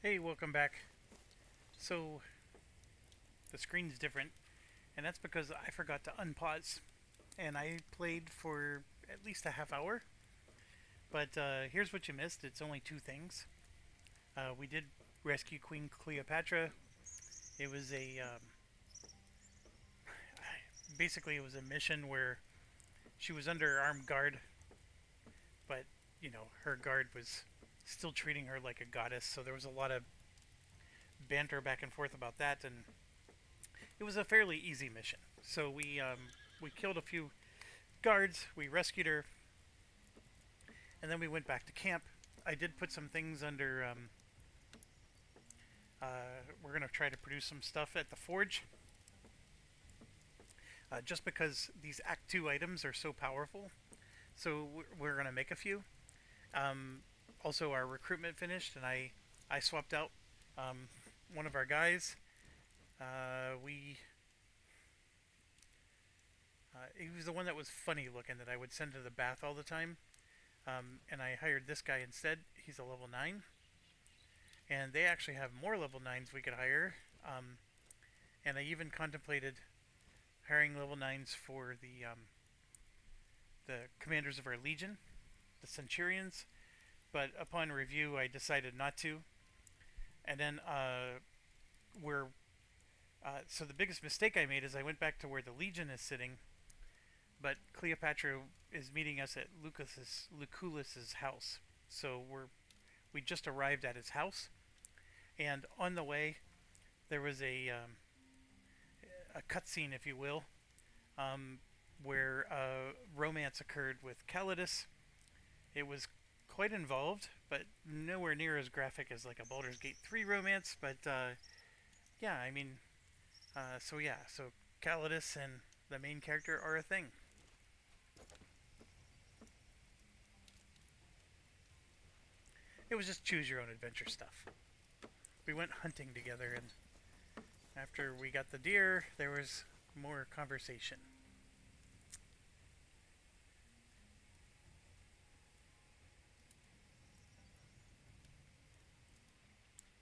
Hey, welcome back. So, the screen's different, and that's because I forgot to unpause. And I played for at least a half hour. But here's what you missed it's only two things. We did rescue Queen Cleopatra. It was a. Basically, it was a mission where she was under armed guard, but, her guard was still treating her like a goddess, so there was a lot of banter back and forth about that, and it was a fairly easy mission. So we killed a few guards, we rescued her, and then we went back to camp. I did put some things under. We're gonna try to produce some stuff at the forge, just because these Act Two items are so powerful. So we're gonna make a few. Um, Also, our recruitment finished, and I swapped out um, one of our guys. We He was the one that was funny looking that I would send to the bath all the time. And I hired this guy instead. He's a level 9. And they actually have more level 9s we could hire. And I even contemplated hiring level 9s for the commanders of our legion, the centurions. But upon review, I decided not to. And then we're so the biggest mistake I made is I went back to where the legion is sitting, but Cleopatra is meeting us at Lucullus's house. So we just arrived at his house, and on the way there was a cutscene, if you will, um, where romance occurred with Calidus. It was quite involved, but nowhere near as graphic as like a Baldur's Gate 3 romance. But yeah, I mean, so Calidus and the main character are a thing. It was just choose your own adventure stuff. We went hunting together, and after we got the deer, there was more conversation.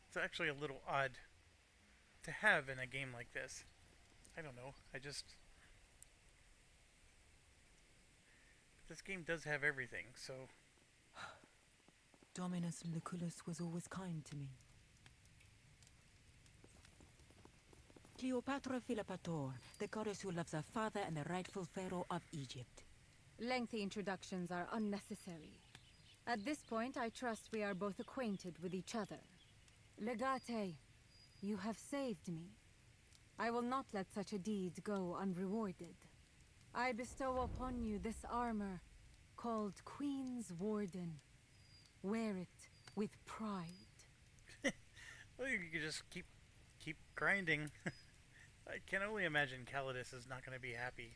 It's actually a little odd to have in a game like this. I don't know. This game does have everything, so. Dominus Lucullus was always kind to me. Cleopatra Philopator, the goddess who loves her father and the rightful pharaoh of Egypt. Lengthy introductions are unnecessary. At this point, I trust we are both acquainted with each other. Legate, you have saved me. I will not let such a deed go unrewarded. I bestow upon you this armor, called Queen's Warden. Wear it with pride. Well, you could just keep grinding. I can only imagine Calidus is not going to be happy.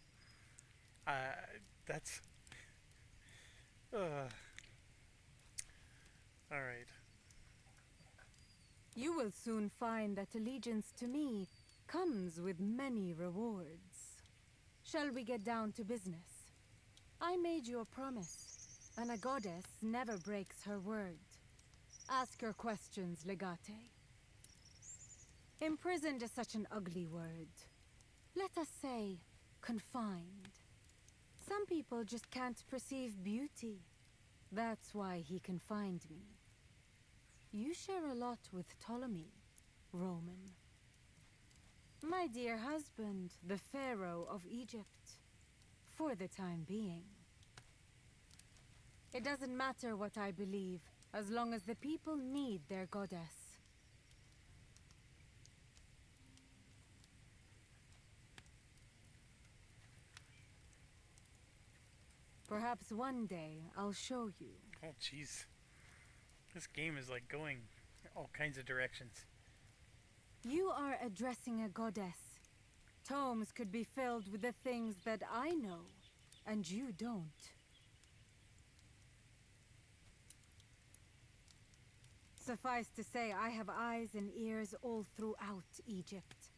That's. All right. You will soon find that allegiance to me comes with many rewards. Shall we get down to business? I made you a promise, and a goddess never breaks her word. Ask your questions, Legate. Imprisoned is such an ugly word. Let us say, confined. Some people just can't perceive beauty. That's why he confined me. You share a lot with Ptolemy, Roman. My dear husband, the Pharaoh of Egypt. For the time being. It doesn't matter what I believe, as long as the people need their goddess. Perhaps one day I'll show you. Oh, jeez. This game is like going all kinds of directions. You are addressing a goddess. Tomes could be filled with the things that I know, and you don't. Suffice to say, I have eyes and ears all throughout Egypt.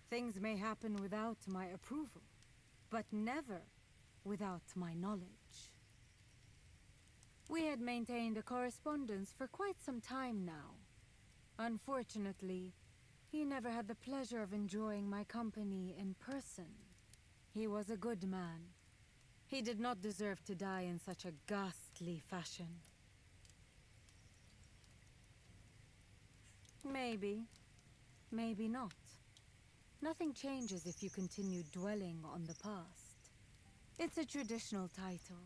Things may happen without my approval, but never without my knowledge. We had maintained a correspondence for quite some time now. Unfortunately, he never had the pleasure of enjoying my company in person. He was a good man. He did not deserve to die in such a ghastly fashion. Maybe. Maybe not. Nothing changes if you continue dwelling on the past. It's a traditional title.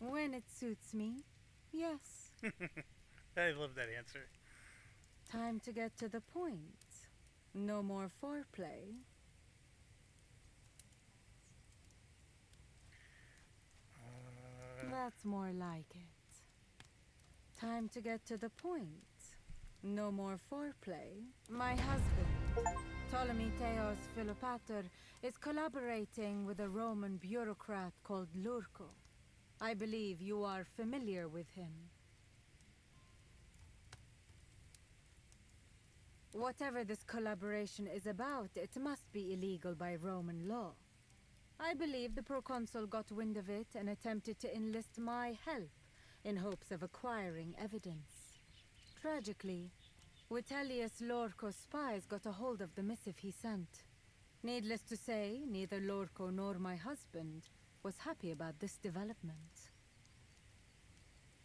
When it suits me, yes. I love that answer. Time to get to the point. No more foreplay. That's more like it. Time to get to the point. No more foreplay. My husband, Ptolemy-Theos Philopater, is collaborating with a Roman bureaucrat called Lurco. I believe you are familiar with him. Whatever this collaboration is about, it must be illegal by Roman law. I believe the proconsul got wind of it and attempted to enlist my help in hopes of acquiring evidence. Tragically, Vitellius Lorco's spies got a hold of the missive he sent. Needless to say, neither Lorco nor my husband was happy about this development.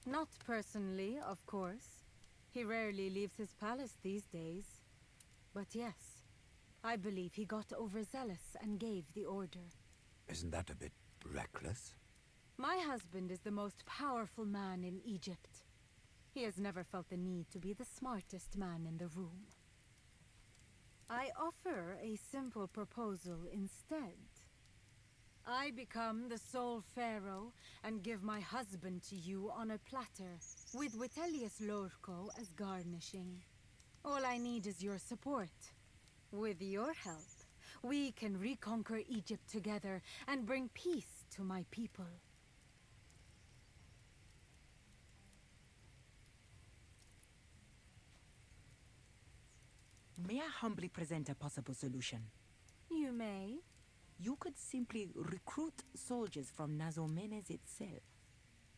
Not personally, of course. He rarely leaves his palace these days. But yes, I believe he got overzealous and gave the order. Isn't that a bit reckless? My husband is the most powerful man in Egypt. He has never felt the need to be the smartest man in the room. I offer a simple proposal instead. I become the sole pharaoh and give my husband to you on a platter, with Vitellius Lorco as garnishing. All I need is your support. With your help, we can reconquer Egypt together and bring peace to my people. May I humbly present a possible solution? You may. You could simply recruit soldiers from Nazomenes itself.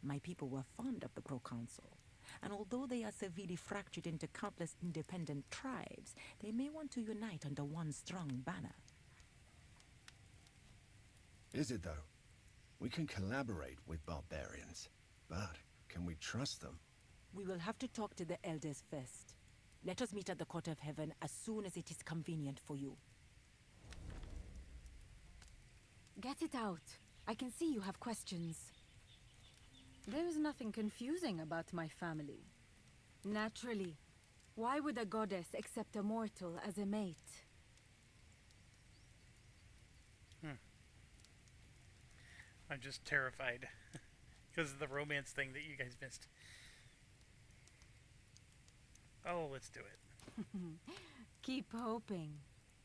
My people were fond of the proconsul, and although they are severely fractured into countless independent tribes, they may want to unite under one strong banner. Is it though? We can collaborate with barbarians, but can we trust them? We will have to talk to the elders first. Let us meet at the Court of Heaven as soon as it is convenient for you. Get it out. I can see you have questions. There is nothing confusing about my family. Naturally, why would a goddess accept a mortal as a mate? I'm just terrified because of the romance thing that you guys missed. Oh, let's do it. Keep hoping.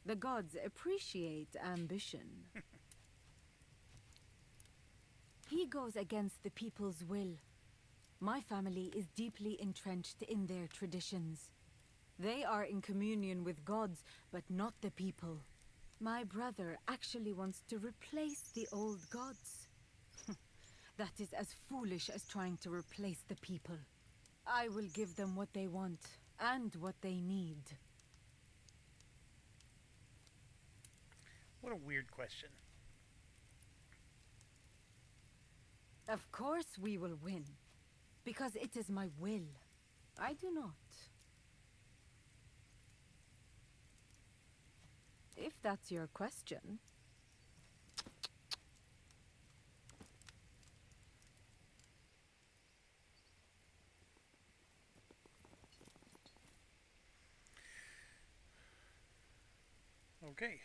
The gods appreciate ambition. He goes against the people's will. My family is deeply entrenched in their traditions. They are in communion with gods, but not the people. My brother actually wants to replace the old gods. That is as foolish as trying to replace the people. I will give them what they want, and what they need. What a weird question. Of course we will win, because it is my will. I do not. If that's your question. Okay.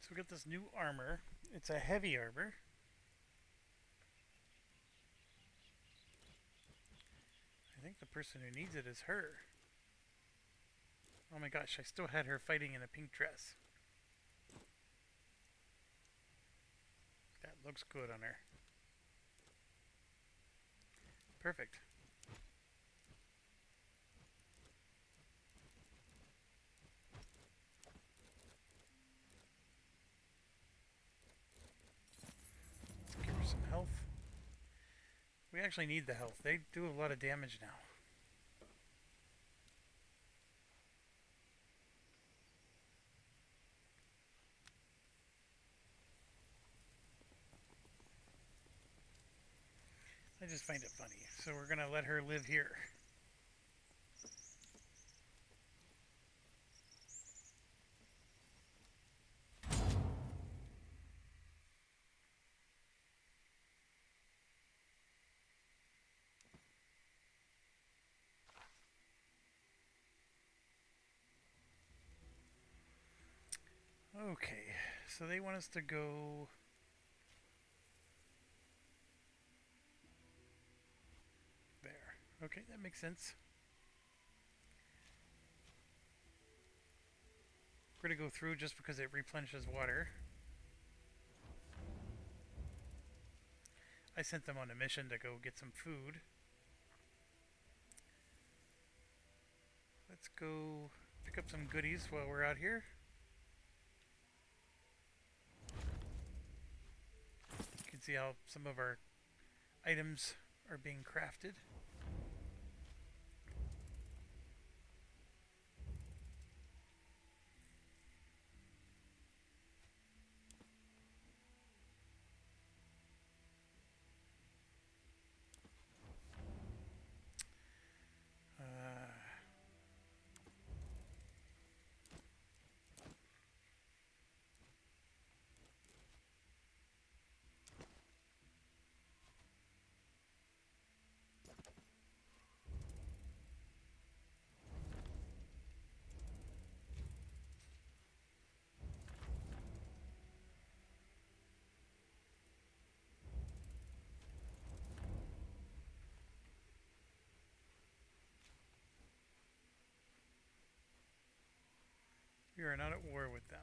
So we got this new armor. It's a heavy armor. I think the person who needs it is her. Oh my gosh, I still had her fighting in a pink dress. That looks good on her. Perfect. We actually need the health. They do a lot of damage now. I just find it funny. So we're gonna let her live here. Okay, so they want us to go there. Okay, that makes sense. We're gonna go through just because it replenishes water. I sent them on a mission to go get some food. Let's go pick up some goodies while we're out here. You can see how some of our items are being crafted. We are not at war with them.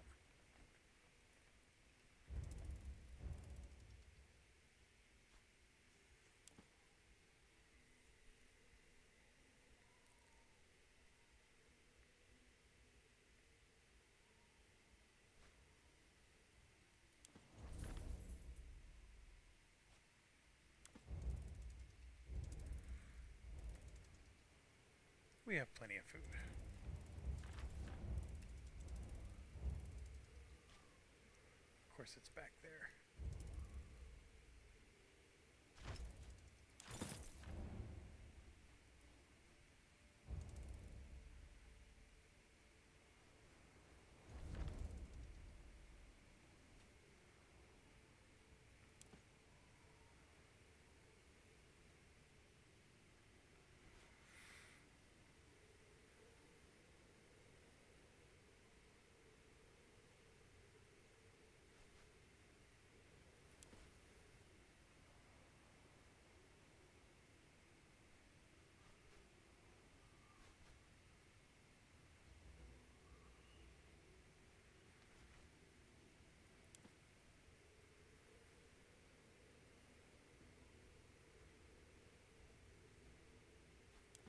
We have plenty of food. Of course, it's back there.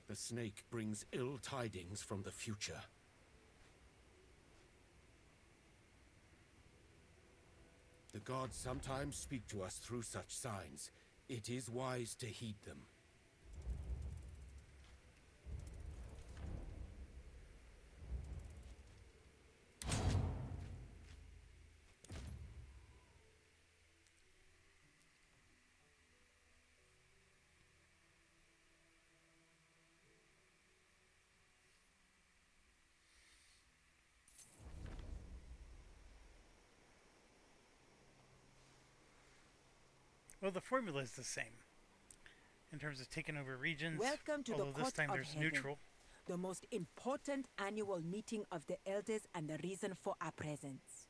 The snake brings ill tidings from the future. The gods sometimes speak to us through such signs. It is wise to heed them. Well, the formula is the same in terms of taking over regions. Welcome to the although this Court time of there's Heaven, neutral. the most important annual meeting of the elders and the reason for our presence.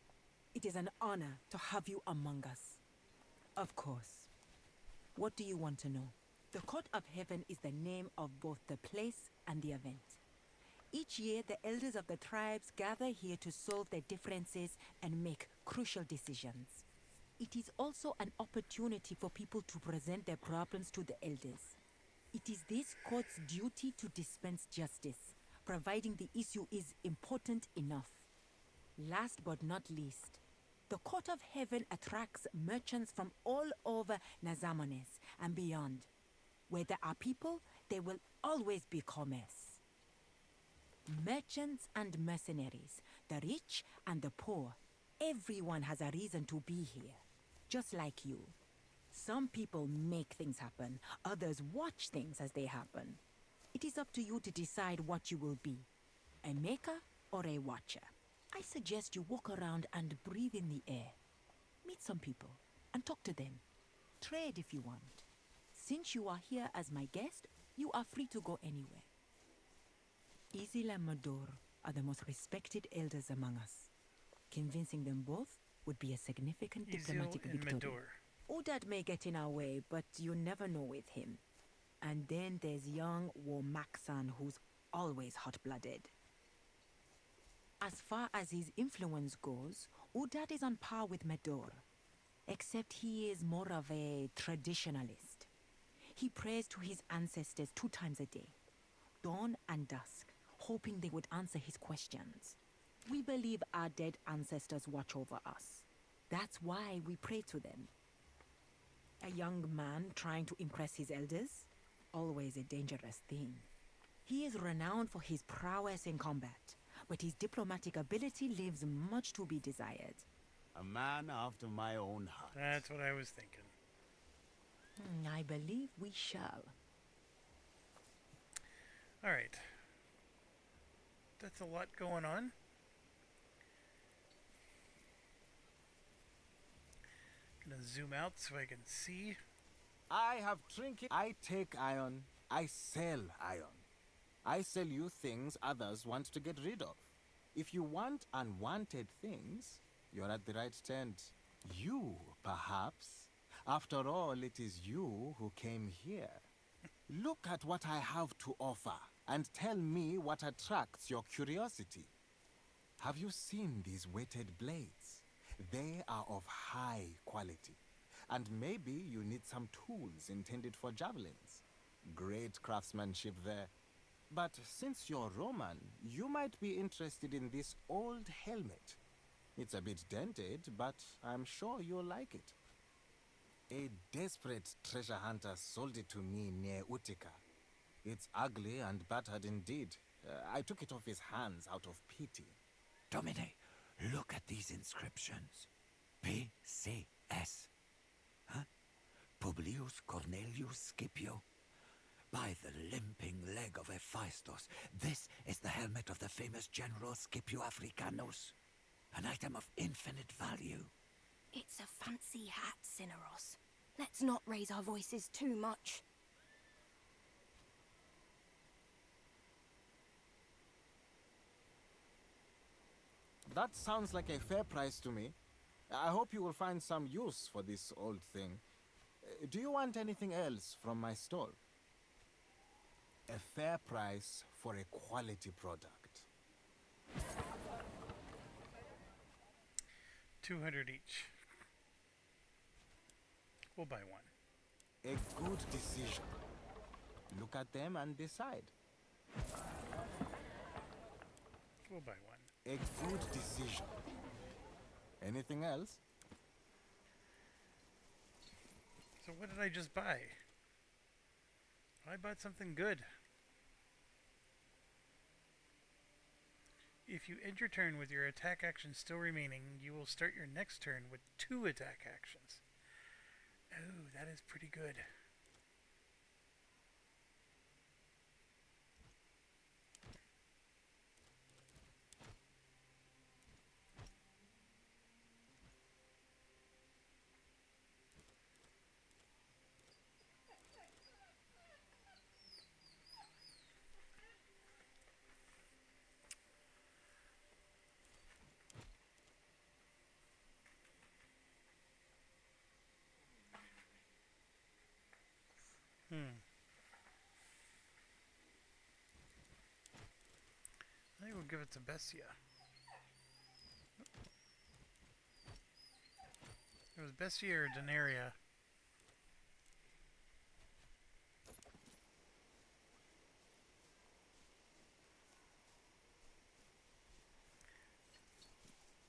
It is an honor to have you among us. Of course. What do you want to know? The Court of Heaven is the name of both the place and the event. Each year, the elders of the tribes gather here to solve their differences and make crucial decisions. It is also an opportunity for people to present their problems to the elders. It is this court's duty to dispense justice, providing the issue is important enough. Last but not least, the Court of Heaven attracts merchants from all over Nazamones and beyond. Where there are people, there will always be commerce. Merchants and mercenaries, the rich and the poor, everyone has a reason to be here, just like you. Some people make things happen, others watch things as they happen. It is up to you to decide what you will be, a maker or a watcher. I suggest you walk around and breathe in the air. Meet some people and talk to them. Trade if you want. Since you are here as my guest, you are free to go anywhere. Isil and Mador are the most respected elders among us. Convincing them both would be a significant diplomatic Isil and victory. Medor. Udad may get in our way, but you never know with him. And then there's young Womaksan, who's always hot-blooded. As far as his influence goes, Udad is on par with Medor, except he is more of a traditionalist. He prays to his ancestors 2 times a day, dawn and dusk, hoping they would answer his questions. We believe our dead ancestors watch over us. That's why we pray to them. A young man trying to impress his elders? Always a dangerous thing. He is renowned for his prowess in combat, but his diplomatic ability leaves much to be desired. A man after my own heart. That's what I was thinking. I believe we shall. All right. That's a lot going on. Gonna zoom out so I can see. I have trinket. I take iron. I sell iron. I sell you things others want to get rid of. If you want unwanted things, you're at the right tent. You, perhaps. After all, it is you who came here. Look at what I have to offer and tell me what attracts your curiosity. Have you seen these weighted blades? They are of high quality. And maybe you need some tools intended for javelins. Great craftsmanship there. But since you're Roman, you might be interested in this old helmet. It's a bit dented, but I'm sure you'll like it. A desperate treasure hunter sold it to me near Utica. It's ugly and battered indeed. I took it off his hands out of pity. Domine, look at these inscriptions. P.C.S. Huh? Publius Cornelius Scipio. By the limping leg of Hephaestus, this is the helmet of the famous General Scipio Africanus. An item of infinite value. It's a fancy hat, Cineros. Let's not raise our voices too much. That sounds like a fair price to me. I hope you will find some use for this old thing. Do you want anything else from my store? A fair price for a quality product. 200 each. We'll buy one. A good decision. Look at them and decide. We'll buy one. A good decision. Anything else? So what did I just buy? I bought something good. If you end your turn with your attack action still remaining, you will start your next turn with 2 attack actions. Oh, that is pretty good. I think we'll give it to Bestia. It was Bestia or Denaria.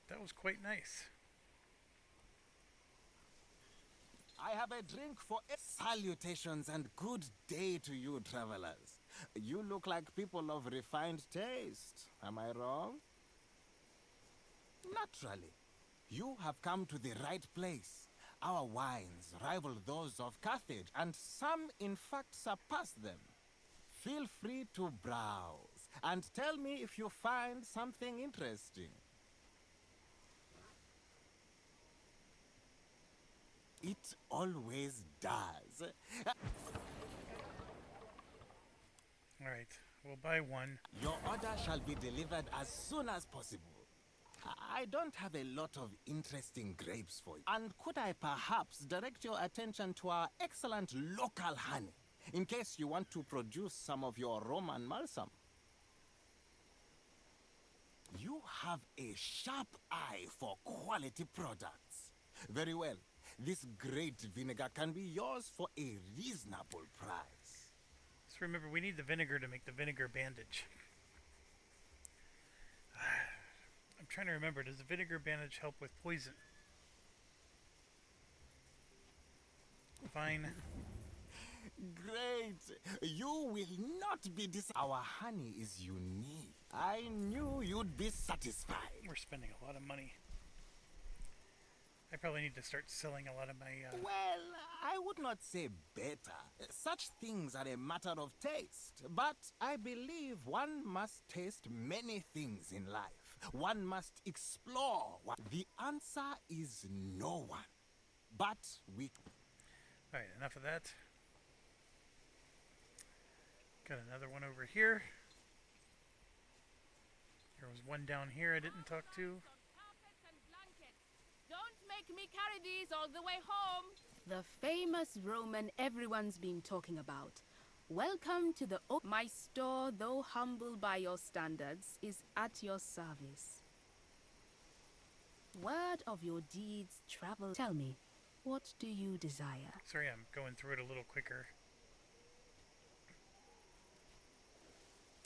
That was quite nice. I I have a drink for salutations and good day to you, travelers. You look like people of refined taste. Am I wrong? Naturally. You have come to the right place. Our wines rival those of Carthage, and some, in fact, surpass them. Feel free to browse and tell me if you find something interesting. It always does. All right, we'll buy one. Your order shall be delivered as soon as possible. I don't have a lot of interesting grapes for you. And could I perhaps direct your attention to our excellent local honey, in case you want to produce some of your Roman balsam? You have a sharp eye for quality products. Very well. This great vinegar can be yours for a reasonable price. Just remember, we need the vinegar to make the vinegar bandage. I'm trying to remember, does the vinegar bandage help with poison? Fine. Great! You will not be Our honey is unique. I knew you'd be satisfied. We're spending a lot of money. I probably need to start selling a lot of my... Well, I would not say better. Such things are a matter of taste. But I believe one must taste many things in life. One must explore. The answer is no one. But we... Alright, enough of that. Got another one over here. There was one down here I didn't talk to. Don't make me carry these all the way home. The famous Roman everyone's been talking about. Welcome to the My store, though humble by your standards, is at your service. Word of your deeds travel. Tell me, what do you desire? Sorry, I'm going through it a little quicker.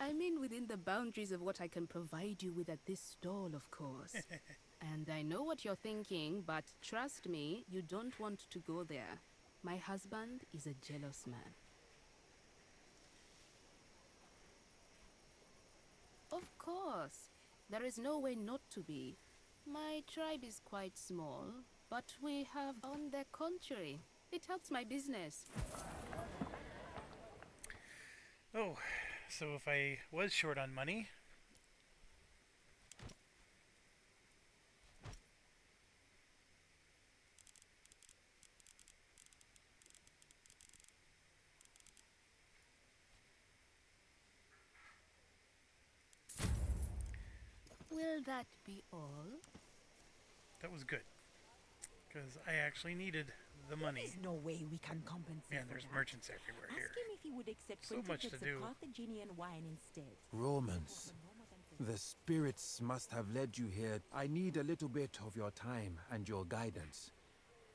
I mean within the boundaries of what I can provide you with at this stall, of course. And I know what you're thinking, but trust me, you don't want to go there. My husband is a jealous man. Of course. There is no way not to be. My tribe is quite small, but we have, on the contrary, it helps my business. Oh, so if I was short on money... Will that be all? That was good. Because I actually needed the money. There's no way we can compensate. Man, there's for that. merchants everywhere Ask here. him if he would accept So 20 much to jugs do. of Carthaginian wine instead. Romans, the spirits must have led you here. I need a little bit of your time and your guidance.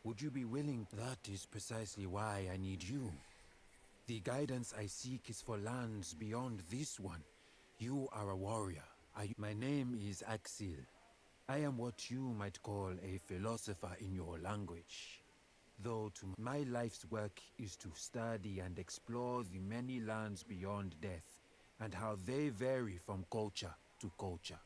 Would you be willing? That is precisely why I need you. The guidance I seek is for lands beyond this one. You are a warrior. My name is Axil. I am what you might call a philosopher in your language. Though my life's work is to study and explore the many lands beyond death, and how they vary from culture to culture.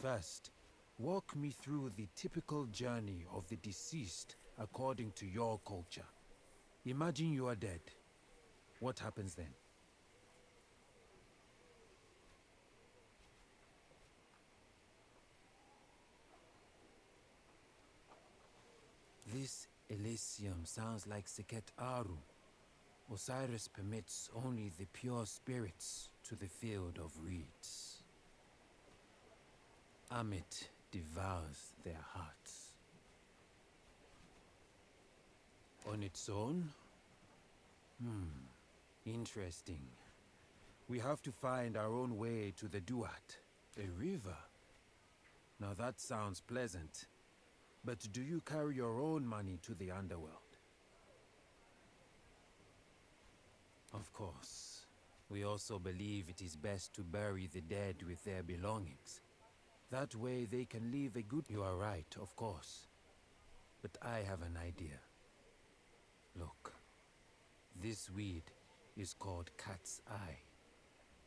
First, walk me through the typical journey of the deceased according to your culture. Imagine you are dead. What happens then? This Elysium sounds like Seket Aru. Osiris permits only the pure spirits to the field of reeds. Amit devours their hearts. On its own? Interesting. We have to find our own way to the Duat, a river. Now that sounds pleasant. But do you carry your own money to the underworld? Of course. We also believe it is best to bury the dead with their belongings. That way they can leave a good... You are right, of course. But I have an idea. Look, this weed is called cat's eye.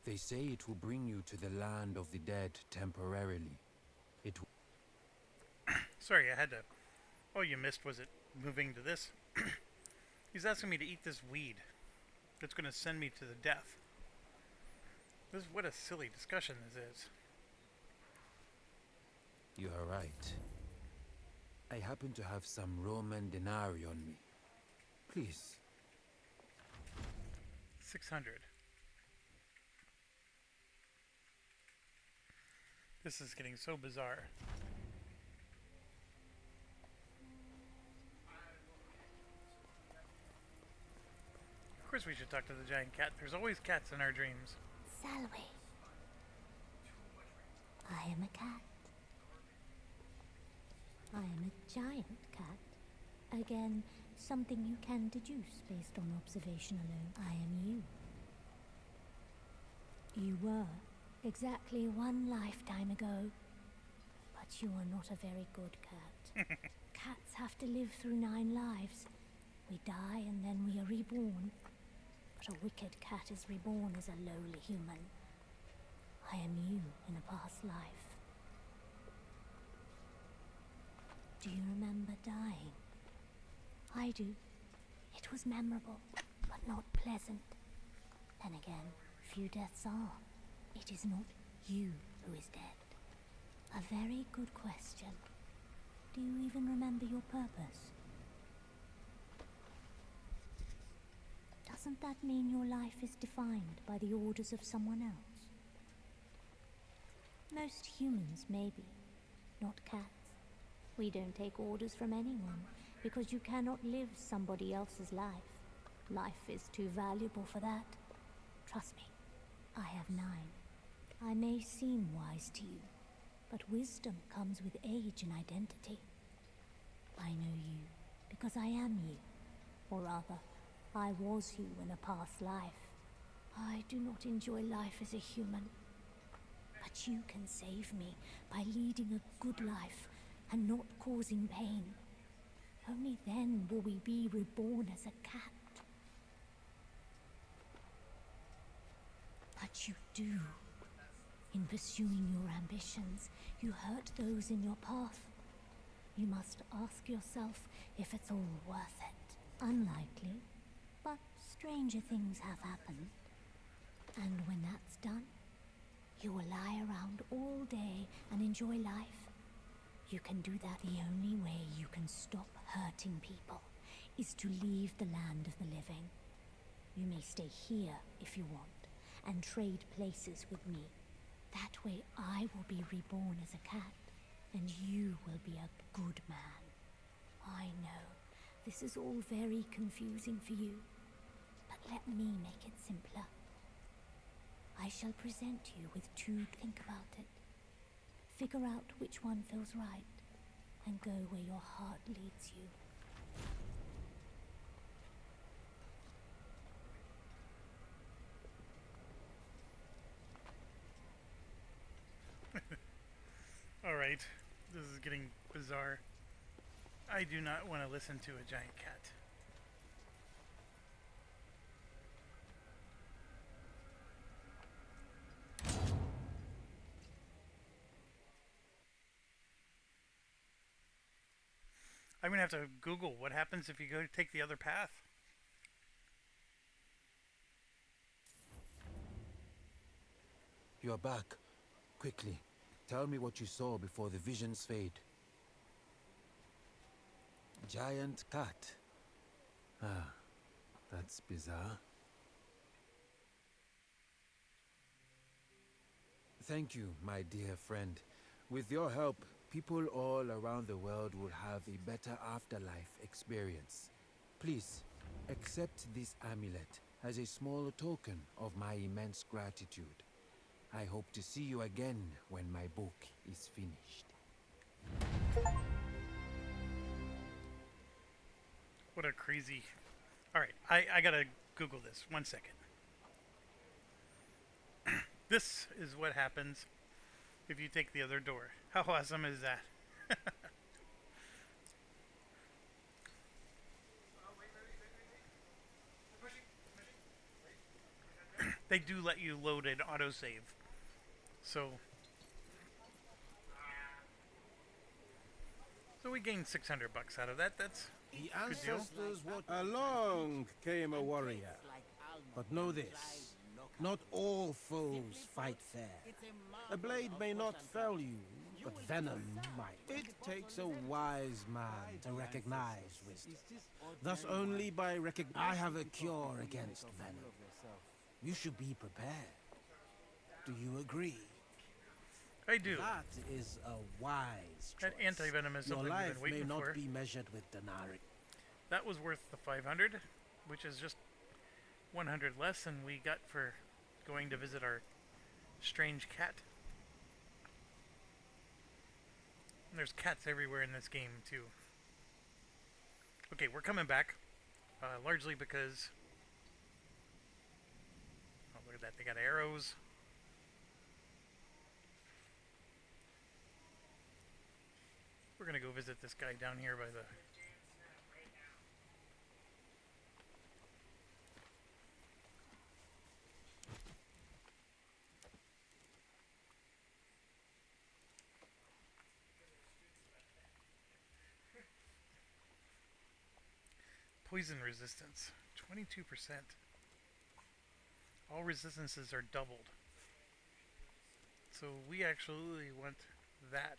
They say it will bring you to the land of the dead temporarily. It Sorry, I had to... Oh, you missed, was it moving to this? He's asking me to eat this weed. That's going to send me to the death. What a silly discussion this is. You are right. I happen to have some Roman denarii on me. Please. 600. This is getting so bizarre. Of course we should talk to the giant cat. There's always cats in our dreams. Salwe. I am a cat. I am a giant cat. Again, something you can deduce based on observation alone. I am you. You were exactly one lifetime ago. But you are not a very good cat. Cats have to live through 9 lives. We die and then we are reborn. But a wicked cat is reborn as a lowly human. I am you in a past life. Do you remember dying? I do. It was memorable, but not pleasant. Then again, few deaths are. It is not you who is dead. A very good question. Do you even remember your purpose? Doesn't that mean your life is defined by the orders of someone else? Most humans, maybe. Not cats. We don't take orders from anyone, because you cannot live somebody else's life. Life is too valuable for that. Trust me, I have 9. I may seem wise to you, but wisdom comes with age and identity. I know you, because I am you. Or rather, I was you in a past life. I do not enjoy life as a human. But you can save me by leading a good life and not causing pain. Only then will we be reborn as a cat. But you do. In pursuing your ambitions, you hurt those in your path. You must ask yourself if it's all worth it. Unlikely, but stranger things have happened. And when that's done, you will lie around all day and enjoy life. You can do that. The only way you can stop hurting people is to leave the land of the living. You may stay here if you want, and trade places with me. That way I will be reborn as a cat, and you will be a good man. I know, this is all very confusing for you, but let me make it simpler. I shall present you with 2. Think about it. Figure out which one feels right, and go where your heart leads you. Alright, this is getting bizarre. I do not want to listen to a giant cat. I'm going to have to Google what happens if you go to take the other path. You are back. Quickly, tell me what you saw before the visions fade. Giant cat. Ah, that's bizarre. Thank you, my dear friend. With your help, people all around the world will have a better afterlife experience. Please, accept this amulet as a small token of my immense gratitude. I hope to see you again when my book is finished. What a crazy... Alright, I gotta Google this. 1 second. This is what happens if you take the other door. How awesome is that? They do let you load an autosave. So we gained 600 bucks out of that. That's The good deal. ancestors what along came a warrior. But know this, not all foes fight fair. A blade may not fell you, but venom might. It takes a wise man to recognize wisdom. Thus only by I have a cure against venom. You should be prepared. Do you agree? I do. That is a wise choice. That anti-venom is Your something we've life been may waiting not for. be measured with denarii. That was worth the 500, which is just 100 less than we got for going to visit our strange cat. And there's cats everywhere in this game, too. Okay, we're coming back. Largely because... Oh, look at that. They got arrows. We're gonna go visit this guy down here by the... Poison resistance, 22%. All resistances are doubled. So we actually want that.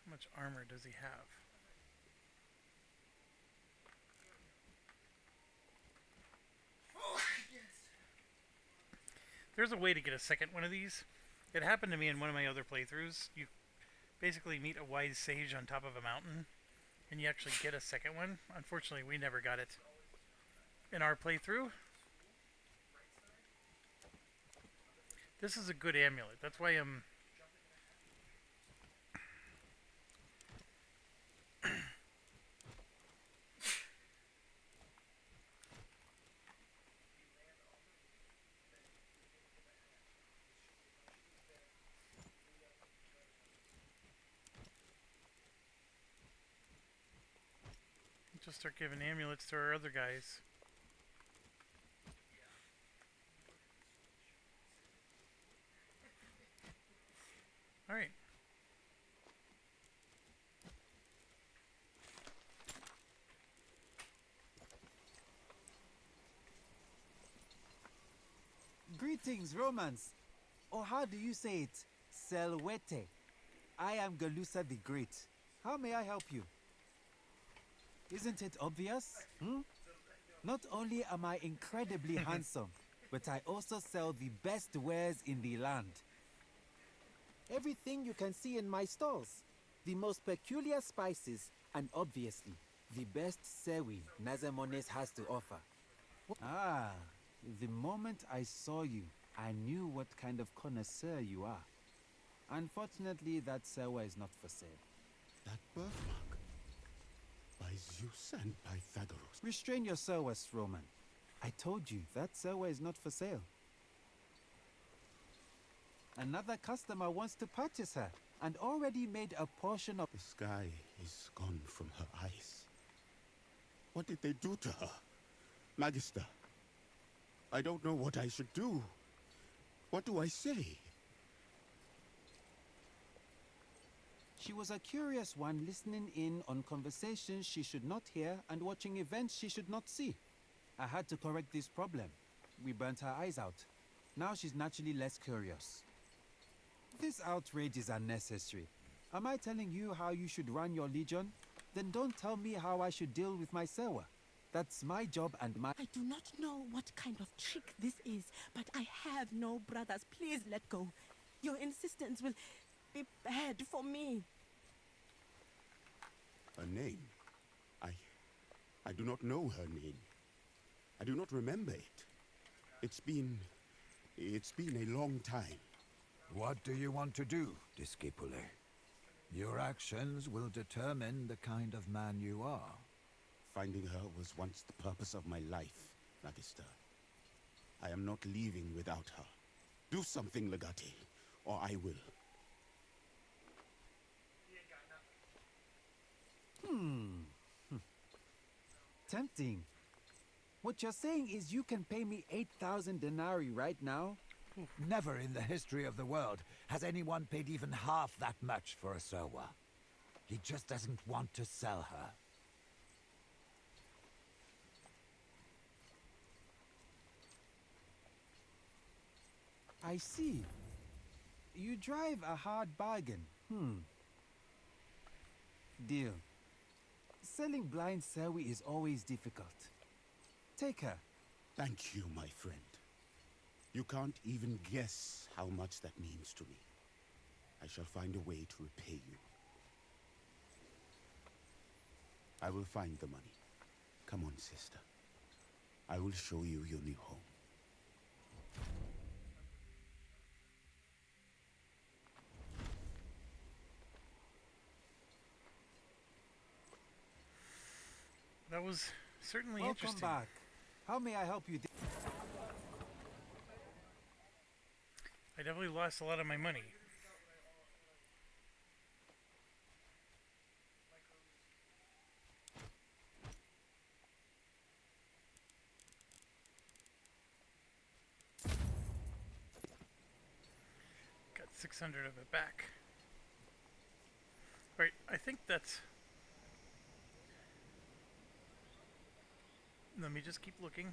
How much armor does he have? There's a way to get a second one of these. It happened to me in one of my other playthroughs. You basically meet a wise sage on top of a mountain, and you actually get a second one. Unfortunately, we never got it in our playthrough. This is a good amulet. That's why I'm... just start giving amulets to our other guys. Alright. Greetings, Romans. Or how do you say it? Selwete. I am Galusa the Great. How may I help you? Isn't it obvious? Not only am I incredibly handsome, but I also sell the best wares in the land. Everything you can see in my stalls. The most peculiar spices, and obviously, the best sewi Nazamones has to offer. Ah, the moment I saw you, I knew what kind of connoisseur you are. Unfortunately, that sewa is not for sale. That birthmark. By Zeus and Pythagoras. Restrain your sewas, Roman. I told you, that sewa is not for sale. Another customer wants to purchase her, and already made a portion of... The sky is gone from her eyes. What did they do to her? Magister, I don't know what I should do. What do I say? She was a curious one, listening in on conversations she should not hear and watching events she should not see. I had to correct this problem. We burnt her eyes out. Now she's naturally less curious. This outrage is unnecessary. Am I telling you how you should run your legion? Then don't tell me how I should deal with my sewa. That's my job and my... I do not know what kind of trick this is, but I have no brothers. Please let go. Your insistence will be bad for me. Her name? I do not know her name. I do not remember it. It's been a long time. What do you want to do, Discipule? Your actions will determine the kind of man you are. Finding her was once the purpose of my life, Magister. I am not leaving without her. Do something, Legate, or I will. Tempting. What you're saying is you can pay me 8,000 denarii right now? Never in the history of the world has anyone paid even half that much for a Serwa. He just doesn't want to sell her. I see. You drive a hard bargain. Deal. Selling blind Serwi is always difficult. Take her. Thank you, my friend. You can't even guess how much that means to me. I shall find a way to repay you. I will find the money. Come on, sister. I will show you your new home. That was certainly Welcome interesting. back. How may I help you? I definitely lost a lot of my money. Got 600 of it back. Right, I think that's... Let me just keep looking.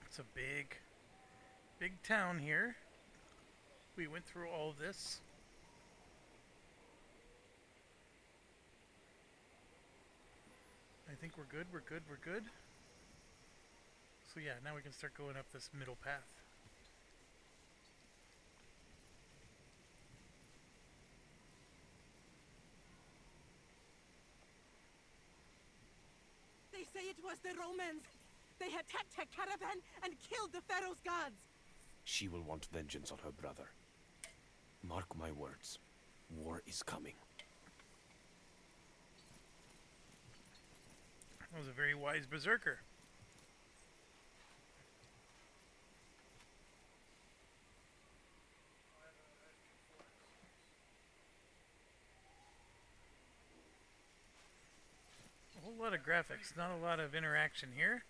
It's a big town here. We went through all of this. I think we're good, we're good, we're good. So yeah, now we can start going up this middle path. They say it was the Romans. They attacked her caravan and killed the Pharaoh's guards. She will want vengeance on her brother. Mark my words. War is coming. That was a very wise berserker. A whole lot of graphics, not a lot of interaction here.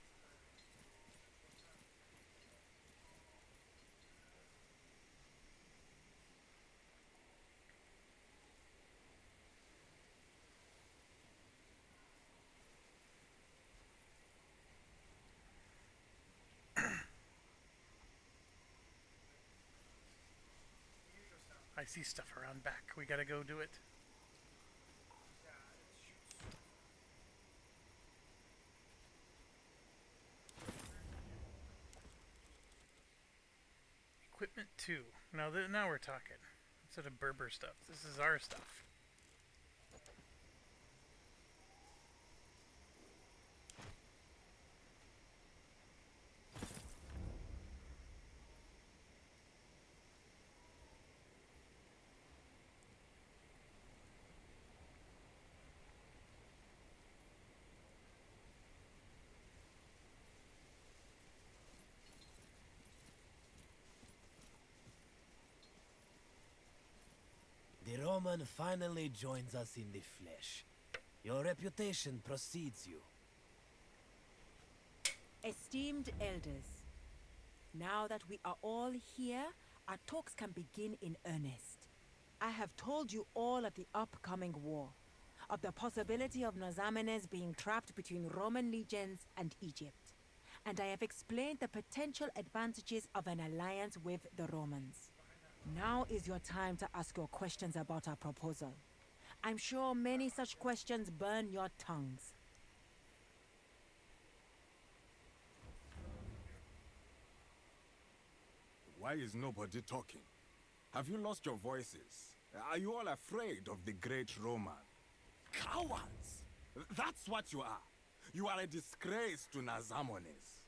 I see stuff around back. We gotta go do it. Equipment 2. Now we're talking. Instead of Berber stuff. This is our stuff. The Roman finally joins us in the flesh. Your reputation precedes you. Esteemed elders, now that we are all here, our talks can begin in earnest. I have told you all of the upcoming war, of the possibility of Nazamenes being trapped between Roman legions and Egypt, and I have explained the potential advantages of an alliance with the Romans. Now is your time to ask your questions about our proposal. I'm sure many such questions burn your tongues. Why is nobody talking? Have you lost your voices? Are you all afraid of the great Roman? Cowards! That's what you are. You are a disgrace to Nazamones.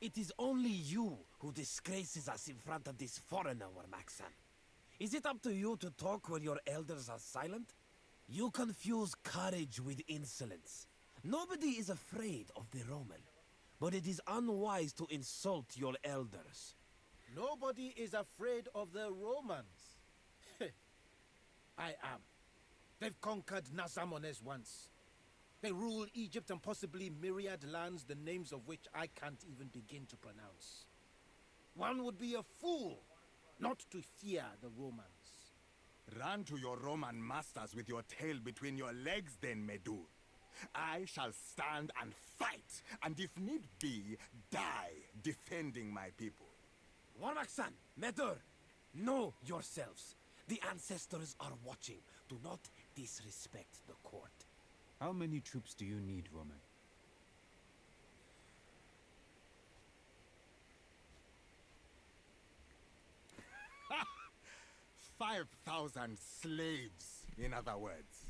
It is only you who disgraces us in front of this foreigner, Warmaxan. Is it up to you to talk when your elders are silent? You confuse courage with insolence. Nobody is afraid of the Roman, but it is unwise to insult your elders. Nobody is afraid of the Romans. I am. They've conquered Nazamones once. They rule Egypt and possibly myriad lands, the names of which I can't even begin to pronounce. One would be a fool not to fear the Romans. Run to your Roman masters with your tail between your legs then, Medu. I shall stand and fight, and if need be, die defending my people. Warmaxan, Medur, know yourselves. The ancestors are watching. Do not disrespect the court. How many troops do you need, Roman? 5,000 slaves, in other words.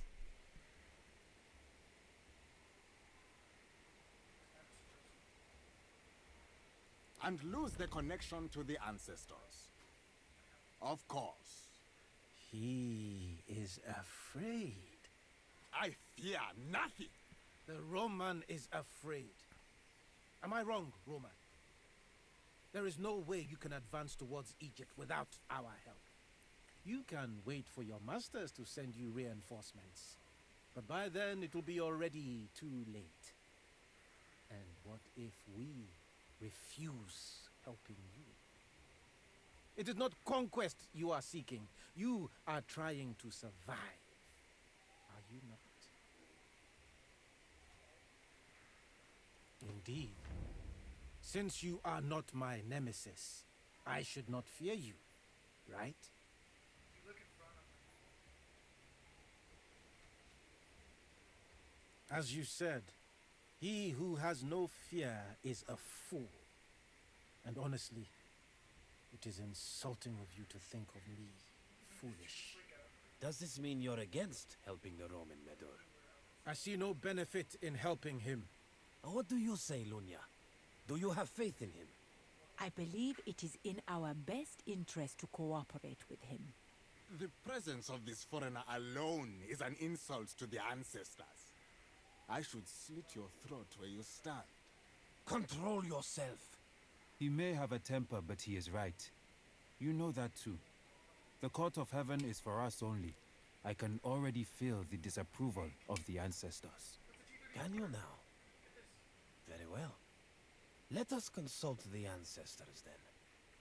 And lose the connection to the ancestors. Of course. He is afraid. I fear nothing. The Roman is afraid. Am I wrong, Roman? There is no way you can advance towards Egypt without our help. You can wait for your masters to send you reinforcements. But by then it will be already too late. And what if we refuse helping you? It is not conquest you are seeking. You are trying to survive. Are you not? Indeed. Since you are not my nemesis, I should not fear you, right? As you said, he who has no fear is a fool. And honestly, it is insulting of you to think of me foolish. Does this mean you're against helping the Roman, Medur? I see no benefit in helping him. What do you say, Lunya? Do you have faith in him? I believe it is in our best interest to cooperate with him. The presence of this foreigner alone is an insult to the ancestors. I should slit your throat where you stand. Control yourself. He may have a temper, but he is right. You know that too. The court of heaven is for us only. I can already feel the disapproval of the ancestors. Can you now? Very well. Let us consult the ancestors then.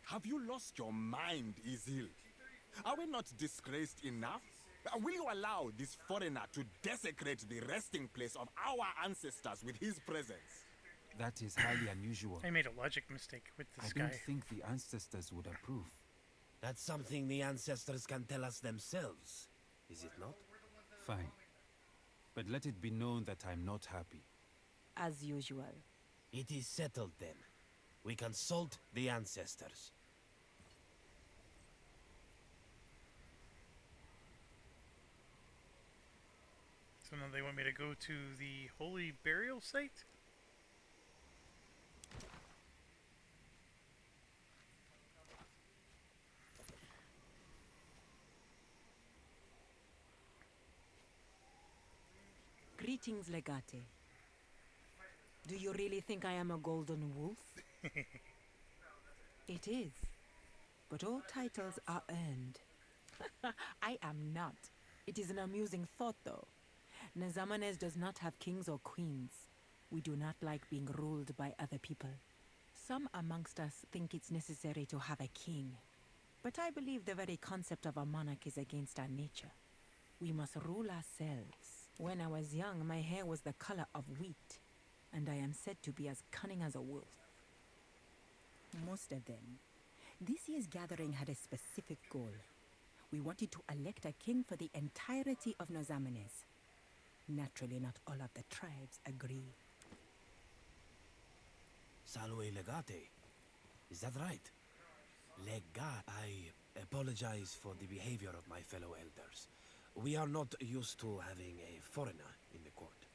Have you lost your mind, Izil? Are we not disgraced enough? Will you allow this foreigner to desecrate the resting place of our ancestors with his presence? That is highly unusual. I made a logic mistake with this guy. I don't think the ancestors would approve. That's something the ancestors can tell us themselves, is it not? Fine. But let it be known that I'm not happy. As usual. It is settled then. We consult the ancestors. So now they want me to go to the holy burial site? Greetings, Legate. Do you really think I am a golden wolf? It is. But all titles are earned. I am not. It is an amusing thought, though. Nazamanes does not have kings or queens. We do not like being ruled by other people. Some amongst us think it's necessary to have a king. But I believe the very concept of a monarch is against our nature. We must rule ourselves. When I was young, my hair was the color of wheat, and I am said to be as cunning as a wolf. Most of them. This year's gathering had a specific goal. We wanted to elect a king for the entirety of Nazamanes. Naturally, not all of the tribes agree. Salve Legate. Is that right? Legate. I apologize for the behavior of my fellow elders. We are not used to having a foreigner in the court.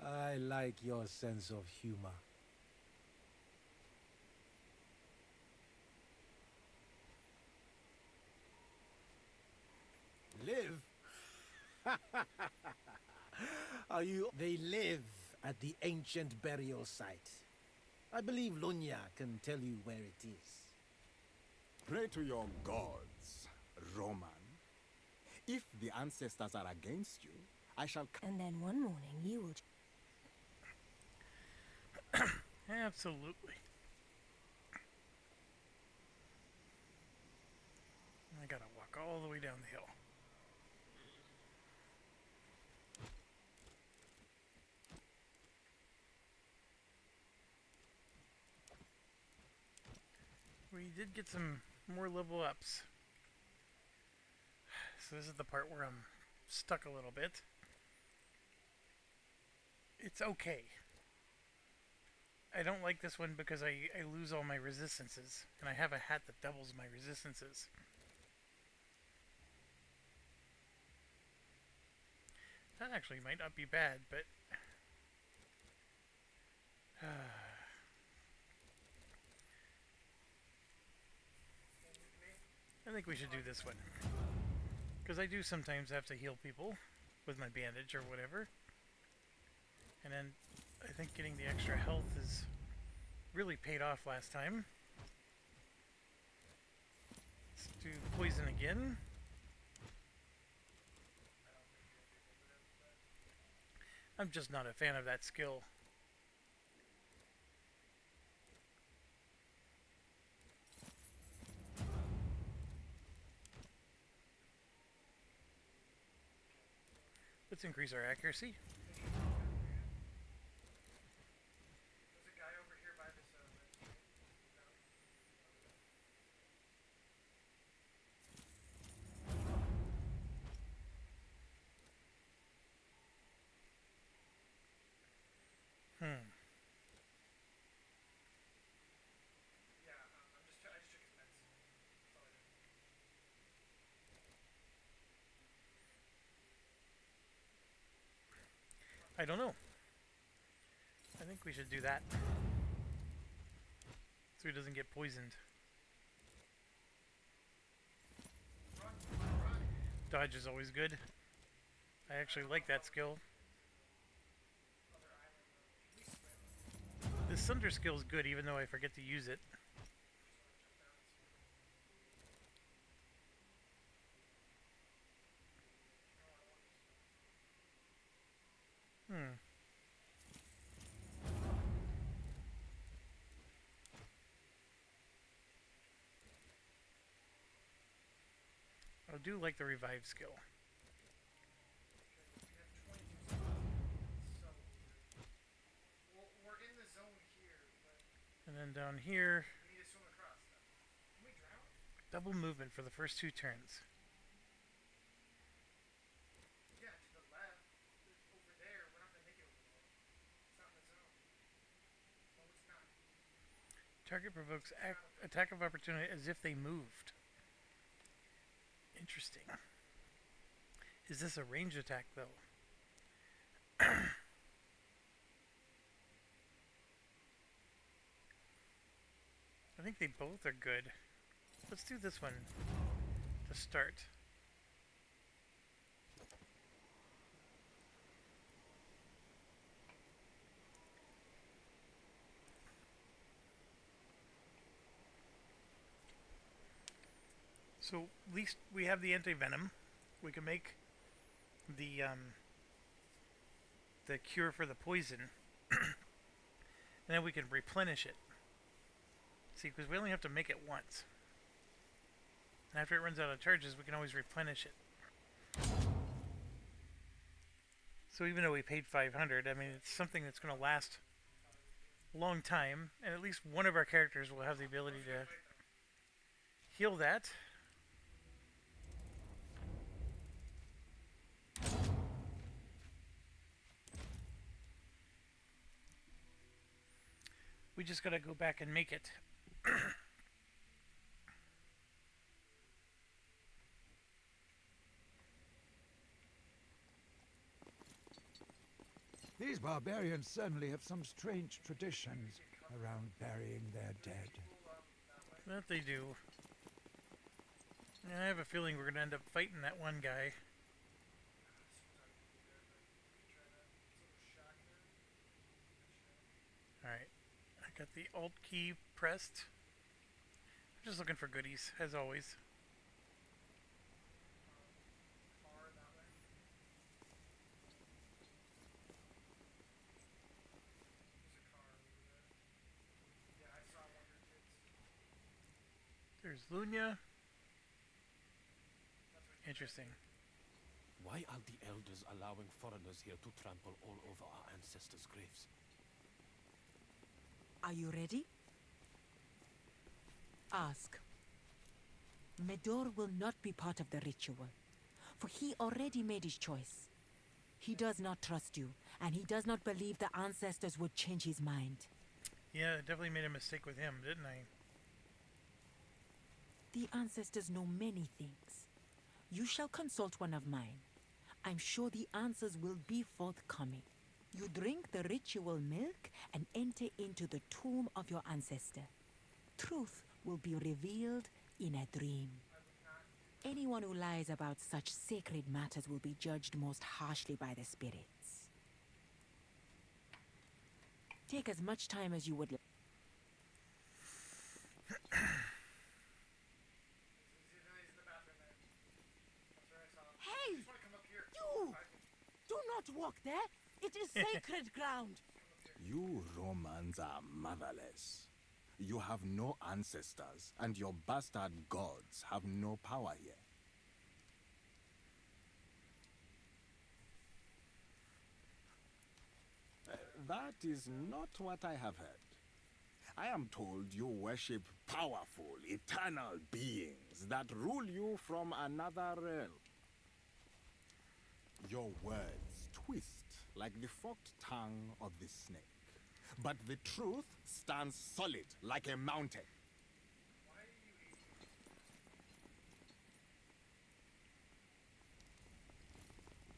I like your sense of humor. Live? Are you? They live at the ancient burial site. I believe Lunya can tell you where it is. Pray to your gods, Roman. If the ancestors are against you, I shall... And then one morning you will... Absolutely. I gotta walk all the way down the hill. We did get some more level ups. So this is the part where I'm stuck a little bit. It's okay. I don't like this one because I lose all my resistances. And I have a hat that doubles my resistances. That actually might not be bad, but... I think we should do this one. Because I do sometimes have to heal people with my bandage or whatever. And then I think getting the extra health is really paid off last time. Let's do poison again. I'm just not a fan of that skill. Let's increase our accuracy. I don't know. I think we should do that. So he doesn't get poisoned. Dodge is always good. I actually like that skill. This Sunder skill is good even though I forget to use it. I do like the revive skill. And then down here, double movement for the first 2 turns. Target provokes attack of opportunity as if they moved. Interesting. Is this a range attack, though? I think they both are good. Let's do this one to start. So at least we have the anti-venom. We can make the cure for the poison. And then we can replenish it. See, because we only have to make it once. And after it runs out of charges, we can always replenish it. So even though we paid 500, I mean, it's something that's going to last a long time. And at least one of our characters will have the ability to heal that. We just gotta go back and make it. These barbarians certainly have some strange traditions around burying their dead. That they do. And I have a feeling we're going to end up fighting that one guy. Alright. I got the Alt key pressed. I'm just looking for goodies, as always. There's Lunya. Interesting. Why are the elders allowing foreigners here to trample all over our ancestors' graves? Are you ready? Ask. Medor will not be part of the ritual, for he already made his choice. He does not trust you, and he does not believe the ancestors would change his mind. Yeah, I definitely made a mistake with him, didn't I? The ancestors know many things. You shall consult one of mine. I'm sure the answers will be forthcoming. You drink the ritual milk and enter into the tomb of your ancestor. Truth will be revealed in a dream. Anyone who lies about such sacred matters will be judged most harshly by the spirits. Take as much time as you would like. Hey! You! Do not walk there! It is sacred ground! You Romans are motherless. You have no ancestors, and your bastard gods have no power here. That is not what I have heard. I am told you worship powerful, eternal beings that rule you from another realm. Your words twist like the forked tongue of the snake. But the truth stands solid like a mountain.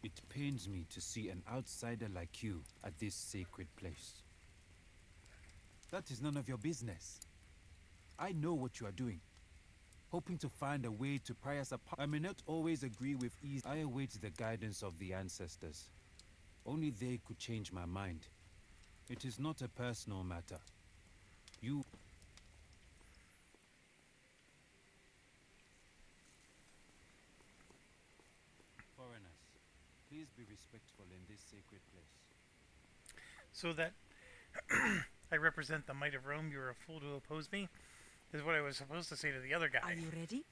It pains me to see an outsider like you at this sacred place. That is none of your business. I know what you are doing. Hoping to find a way to pry us apart. I may not always agree with ease. I await the guidance of the ancestors. Only they could change my mind. It is not a personal matter. You... Foreigners, please be respectful in this sacred place. So that I represent the might of Rome, you're a fool to oppose me, is what I was supposed to say to the other guy. Are you ready?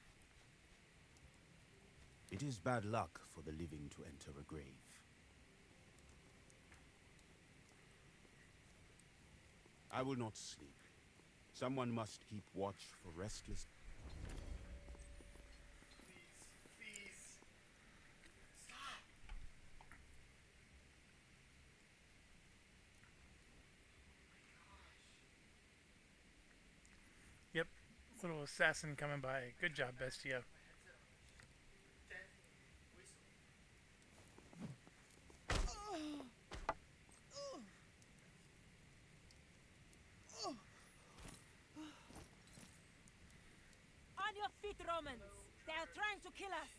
It is bad luck for the living to enter a grave. I will not sleep. Someone must keep watch for restless... Yep, little assassin coming by. Good job, Bestia. On your feet, Romans! They are trying to kill us!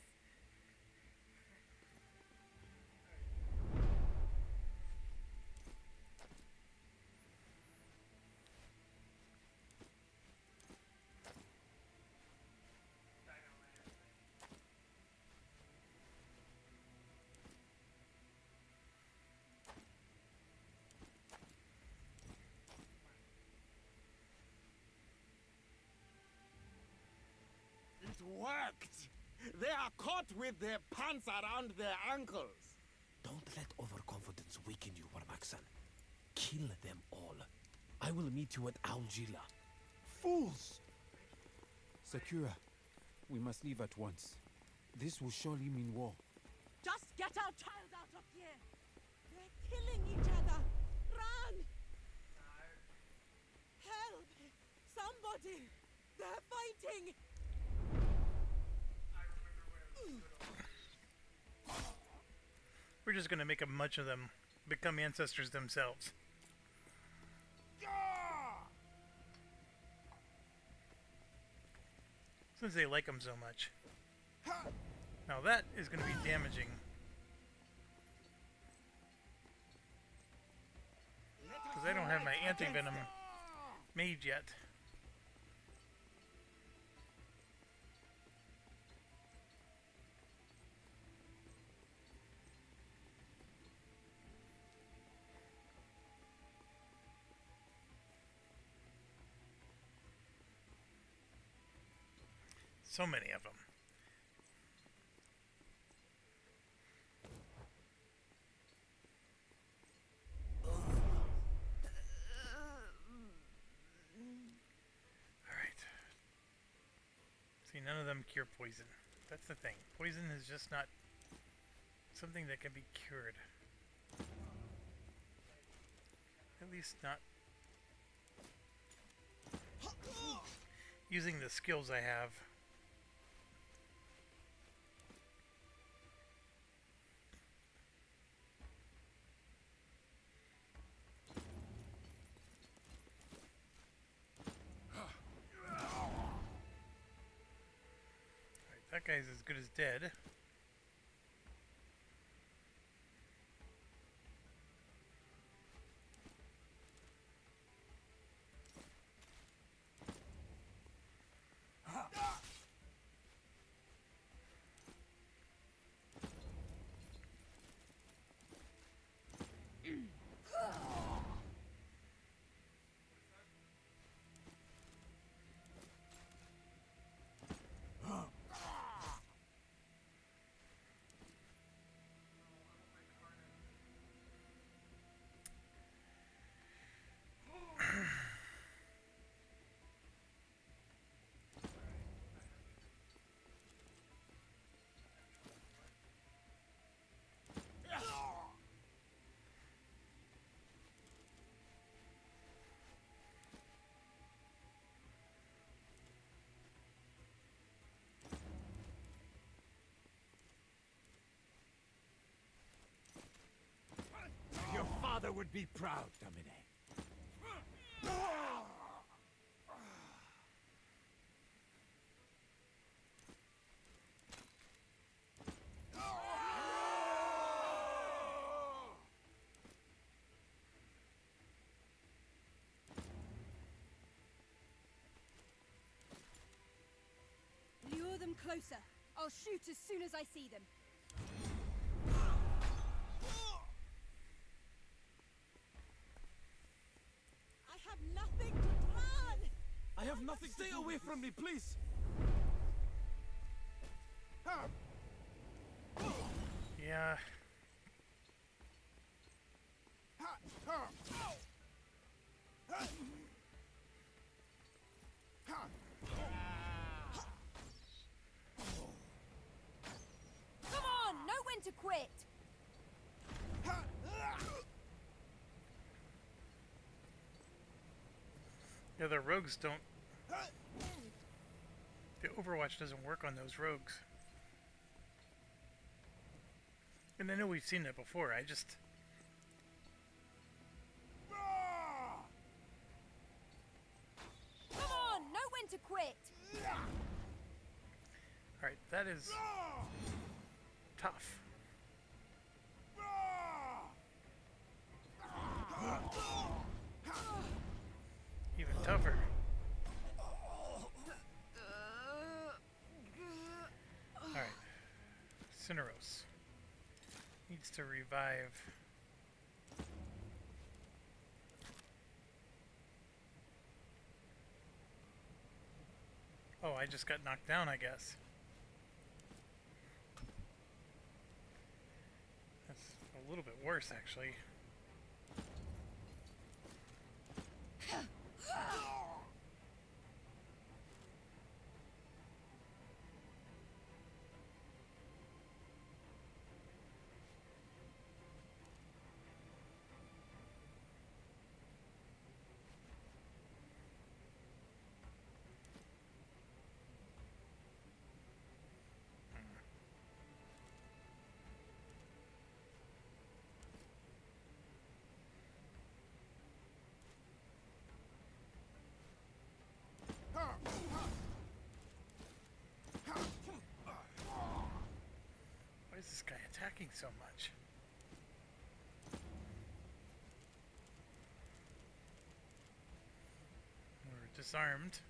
It worked! They are caught with their pants around their ankles. Don't let overconfidence weaken you, Warmaxan. Kill them all. I will meet you at Algila. Fools! Sakura, we must leave at once. This will surely mean war. Just get our child out of here! They're killing each other! Run! Help! Somebody! They're fighting! We're just gonna make a bunch of them become ancestors themselves. Since they like them so much. Now that is going to be damaging. Because I don't have my anti-venom made yet. So many of them. Alright. See, none of them cure poison. That's the thing. Poison is just not something that can be cured. At least not using the skills I have. That guy's as good as dead. Your father would be proud, Domine. Lure them closer. I'll shoot as soon as I see them. I have nothing to plan! I have nothing. Stay away from me, please! Yeah. Come on! Know when to quit! Yeah, the rogues don't... The Overwatch doesn't work on those rogues. And I know we've seen that before, I just... Come on! Know when to quit! Alright, that is... tough. Even tougher. Alright. Cineros needs to revive. Oh, I just got knocked down, I guess. That's a little bit worse, actually. attacking so much? We're disarmed.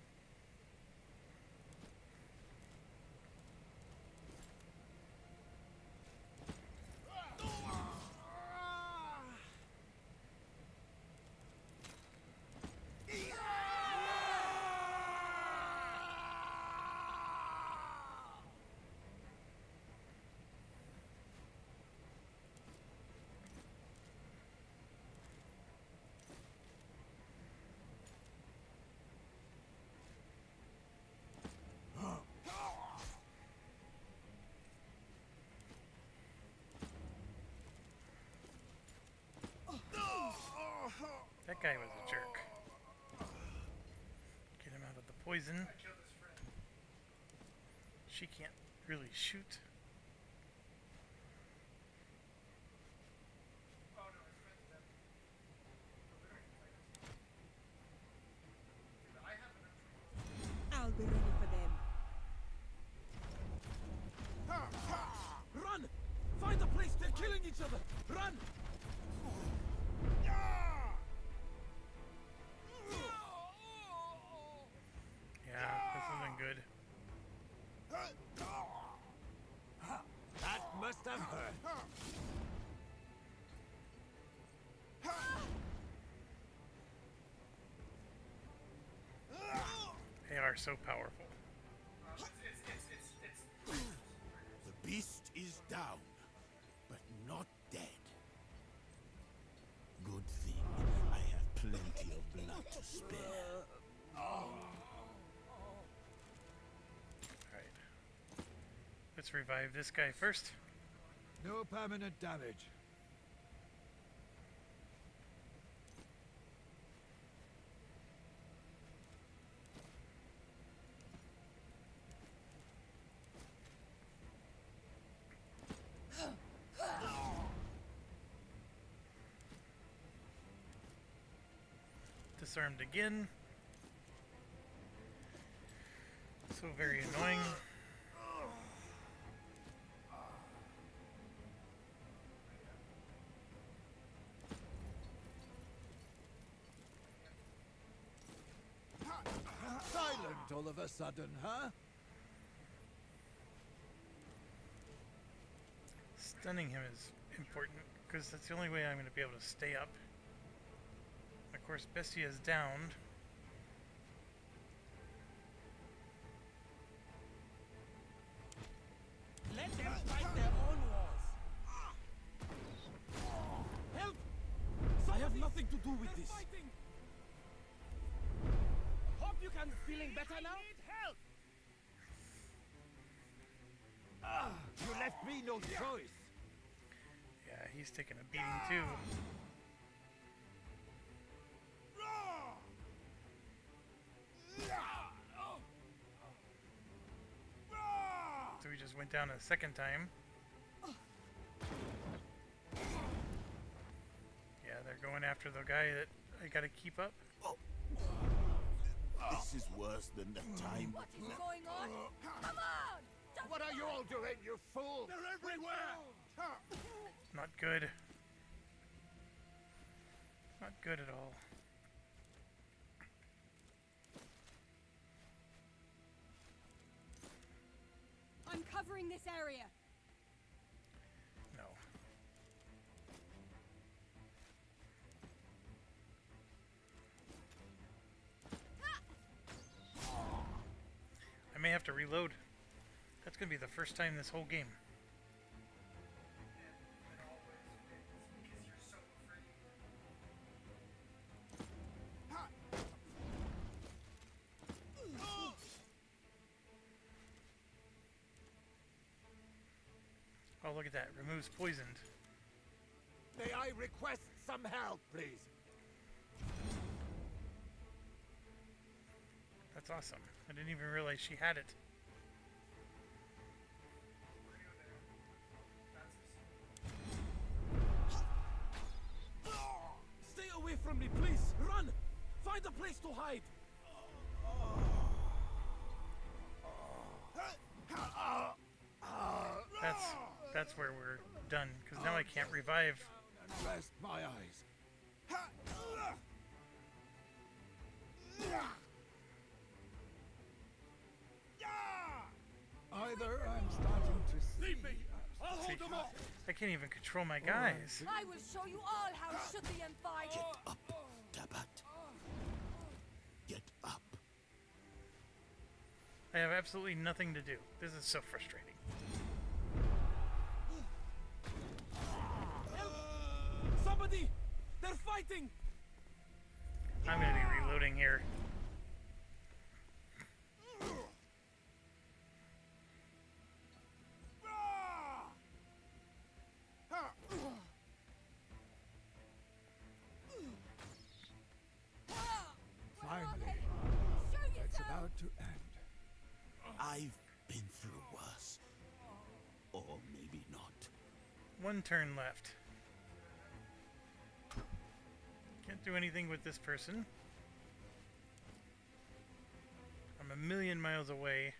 That guy was a jerk. Get him out of the poison. She can't really shoot. I'll be ready for them. Run! Find a place! They're killing each other! Run! Yeah, this isn't good. That must have hurt. They are so powerful. The beast is down, but not dead. Good thing I have plenty of blood to spare. Alright. Let's revive this guy first. No permanent damage. Disarmed again. So very annoying. Silent all of a sudden, huh? Stunning him is important because that's the only way I'm going to be able to stay up. Of course, Bestia is downed. Let them fight their own wars. Help! I have nothing to do with this. Fighting. Hope you can feeling better now. I need help. You left me no choice. Yeah, he's taking a beating too. So he just went down a second time. Yeah, they're going after the guy that I gotta keep up. This is worse than the time. What is going on? Come on! What are you all doing, you fool? They're everywhere! Not good. Not good at all. I'm covering this area. No. I may have to reload. That's gonna be the first time this whole game. Oh, look at that. Removes poisoned. May I request some help, please? That's awesome. I didn't even realize she had it. Stay away from me, please. Run! Find a place to hide. that's where we're done, because now I can't revive. And rest my eyes. Either I'm starting to see. Leave me! I'll See, hold them off! I can't even control my guys. I will show you all how should the end fight. Get up, Tabat. Get up. I have absolutely nothing to do. This is so frustrating. Somebody! They're fighting! I'm gonna be reloading here. Finally, it's about to end. I've been through worse. Or maybe not. One turn left. Can't do anything with this person. I'm a million miles away.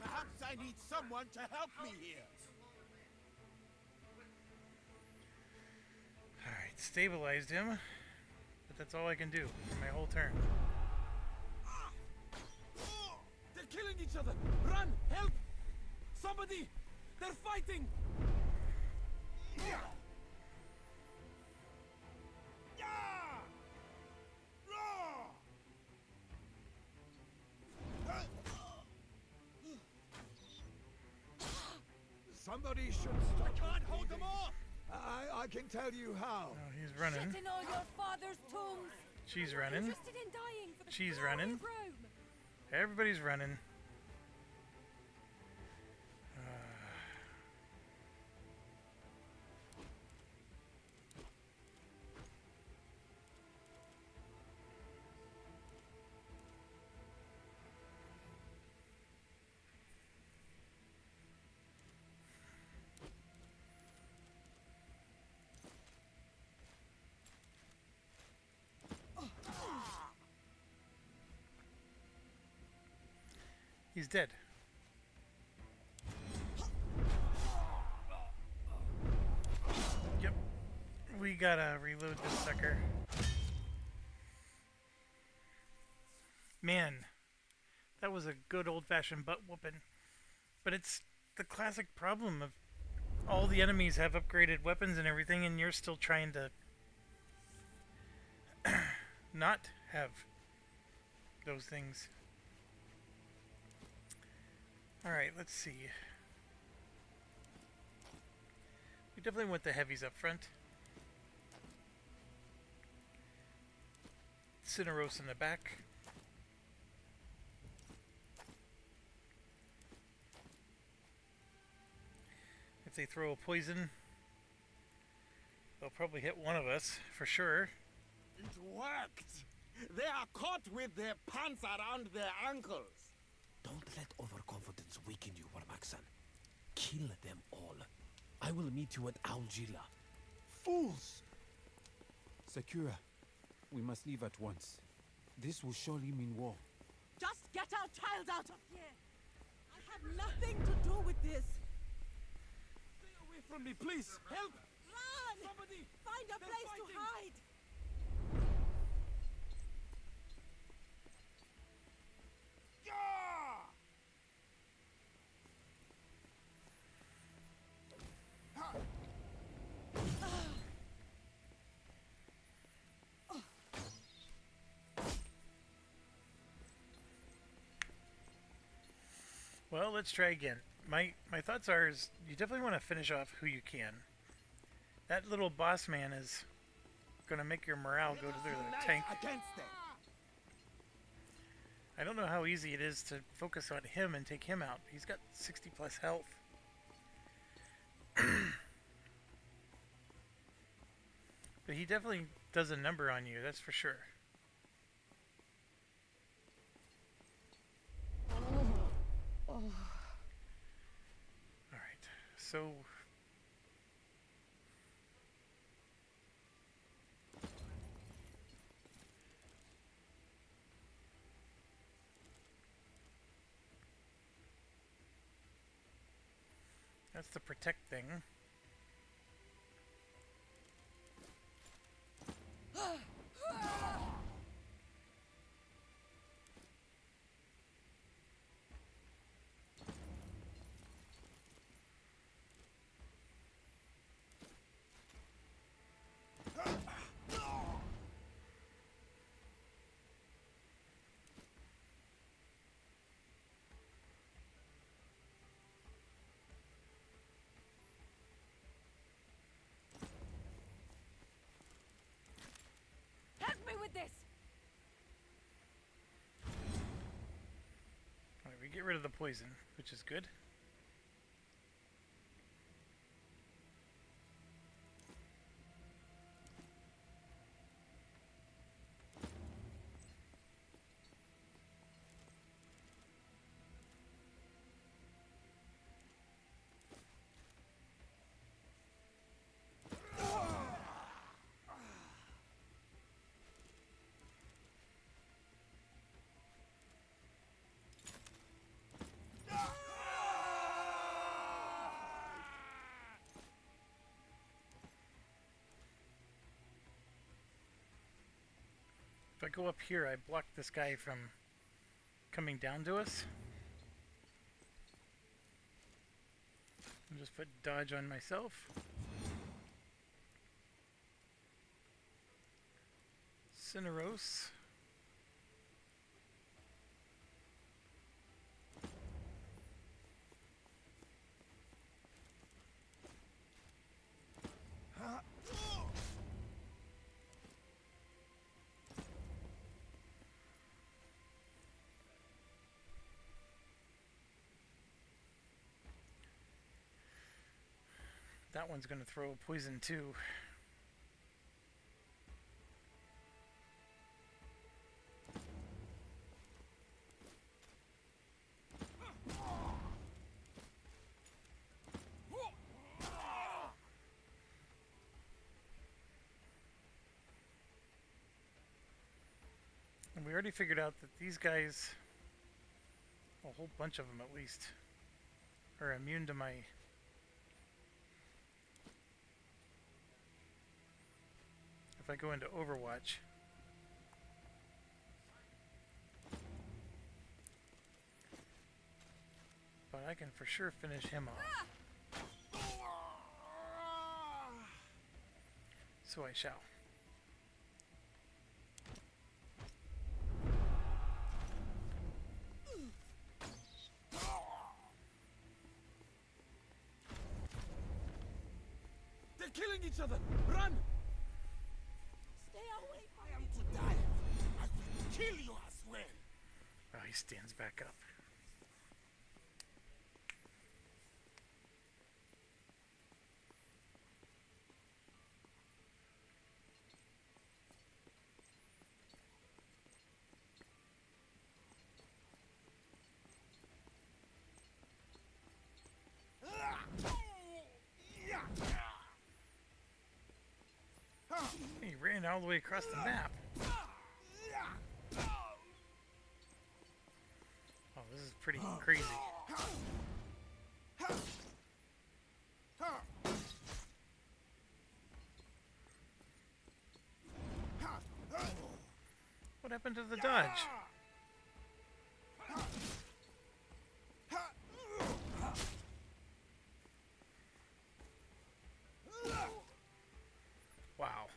Perhaps I need someone to help me here. Alright, stabilized him. But that's all I can do for my whole turn. They're killing each other! Run! Help! Somebody! They're fighting! Somebody should stop. I can't hold them off! I can tell you how. Oh, he's running. Shit in all your father's tombs. She's I'm not running. interested in dying for the She's glory running. of Rome. Everybody's running. He's dead. Yep. We gotta reload this sucker. Man, that was a good old-fashioned butt whooping. But it's the classic problem of all the enemies have upgraded weapons and everything, and you're still trying to not have those things. Alright, let's see. We definitely want the heavies up front. Cineros in the back. If they throw a poison, they'll probably hit one of us, for sure. It worked! They are caught with their pants around their ankles. Don't let overconfidence weaken you, Warmaxan. Kill them all. I will meet you at Aljila. Fools! Sakura, we must leave at once. This will surely mean war. Just get our child out of here! I have nothing to do with this! Stay away from me, please! Help! Run! Somebody! Find a They're place fighting. to hide! Well, let's try again. My thoughts are is you definitely want to finish off who you can. That little boss man is going to make your morale go to the tank. Against them. I don't know how easy it is to focus on him and take him out. He's got 60 plus health. But he definitely does a number on you, that's for sure. Alright, so That's the protect thing. Help me with this! Alright, we get rid of the poison, which is good. If I go up here, I block this guy from coming down to us. I'll just put dodge on myself. Cineros. That one's going to throw poison too. And we already figured out that these guys, a whole bunch of them at least, are immune to my... If I go into Overwatch, but I can for sure finish him off. So I shall. They're killing each other! Run! Stay away from I am to die. I will kill you as well. Oh, he stands back up. He ran all the way across the map. Oh, this is pretty crazy. What happened to the dodge? Wow.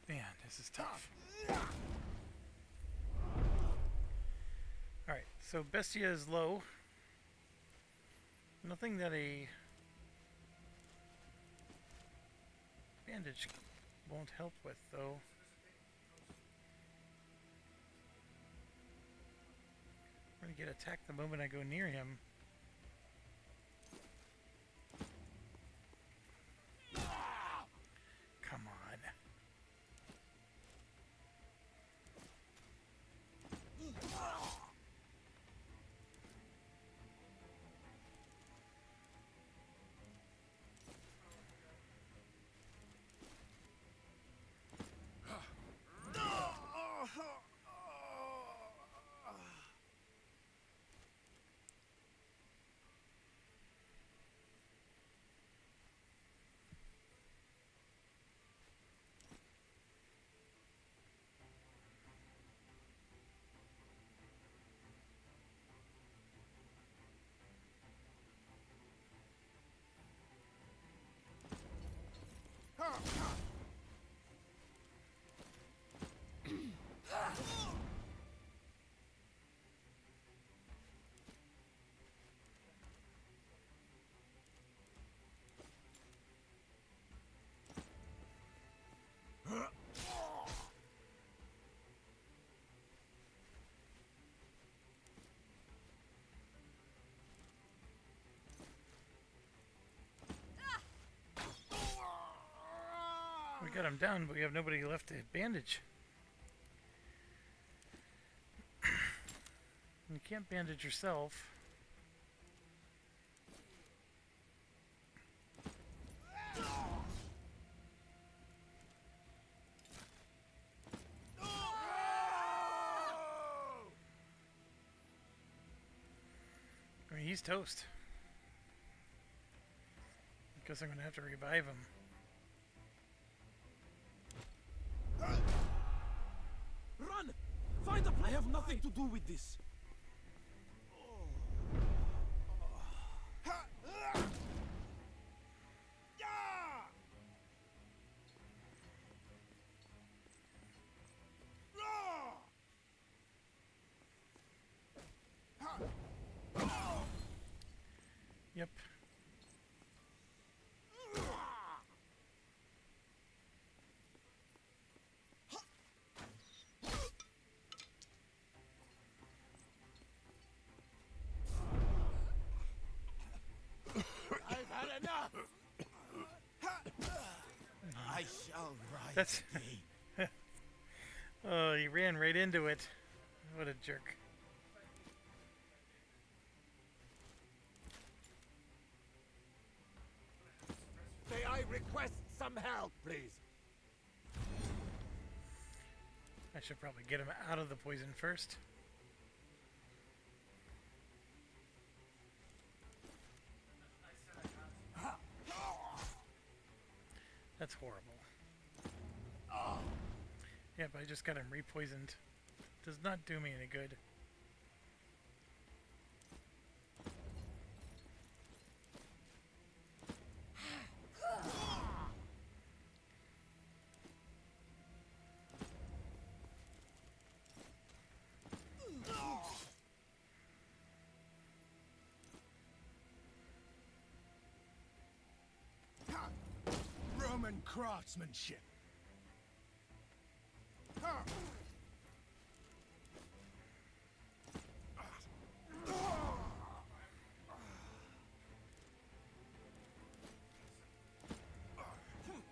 Man, this is tough. Alright, so Bestia is low. Nothing that a bandage won't help with, though. I'm gonna get attacked the moment I go near him. Come on. We got him down, but we have nobody left to bandage. You can't bandage yourself. I mean, he's toast. I guess I'm gonna have to revive him. Run! Find a place! I have nothing to do with this. Yep. I've had enough. I shall rise That's. Oh, he ran right into it. What a jerk. May I request some help, please? I should probably get him out of the poison first. That's horrible. Yep, I just got him repoisoned. Does not do me any good. Roman craftsmanship.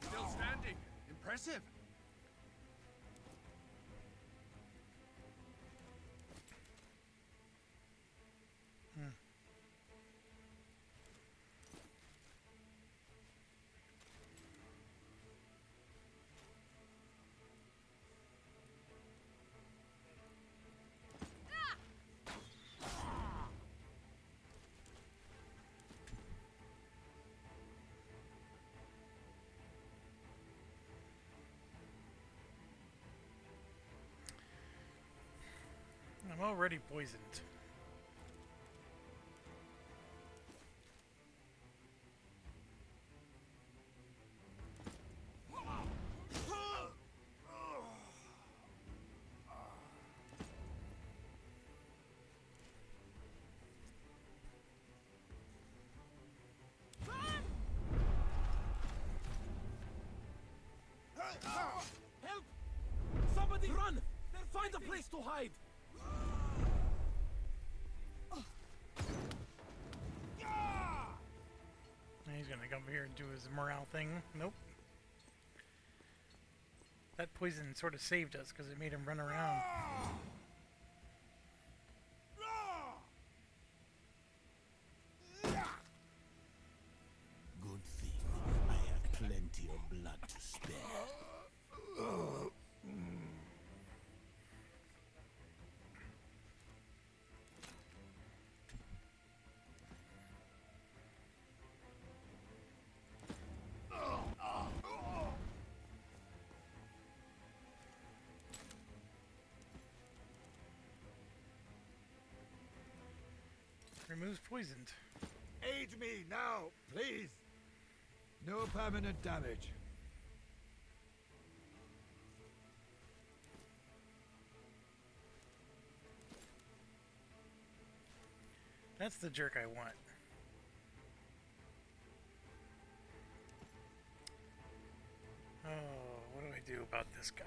Still standing. Impressive. I'm already poisoned. Help! Somebody run! Find a place to hide! He's gonna come here and do his morale thing. Nope. That poison sort of saved us because it made him run around. Good thing I have plenty of blood to spare. Removes poisoned. Aid me now, please. No permanent damage. That's the jerk I want. Oh, what do I do about this guy?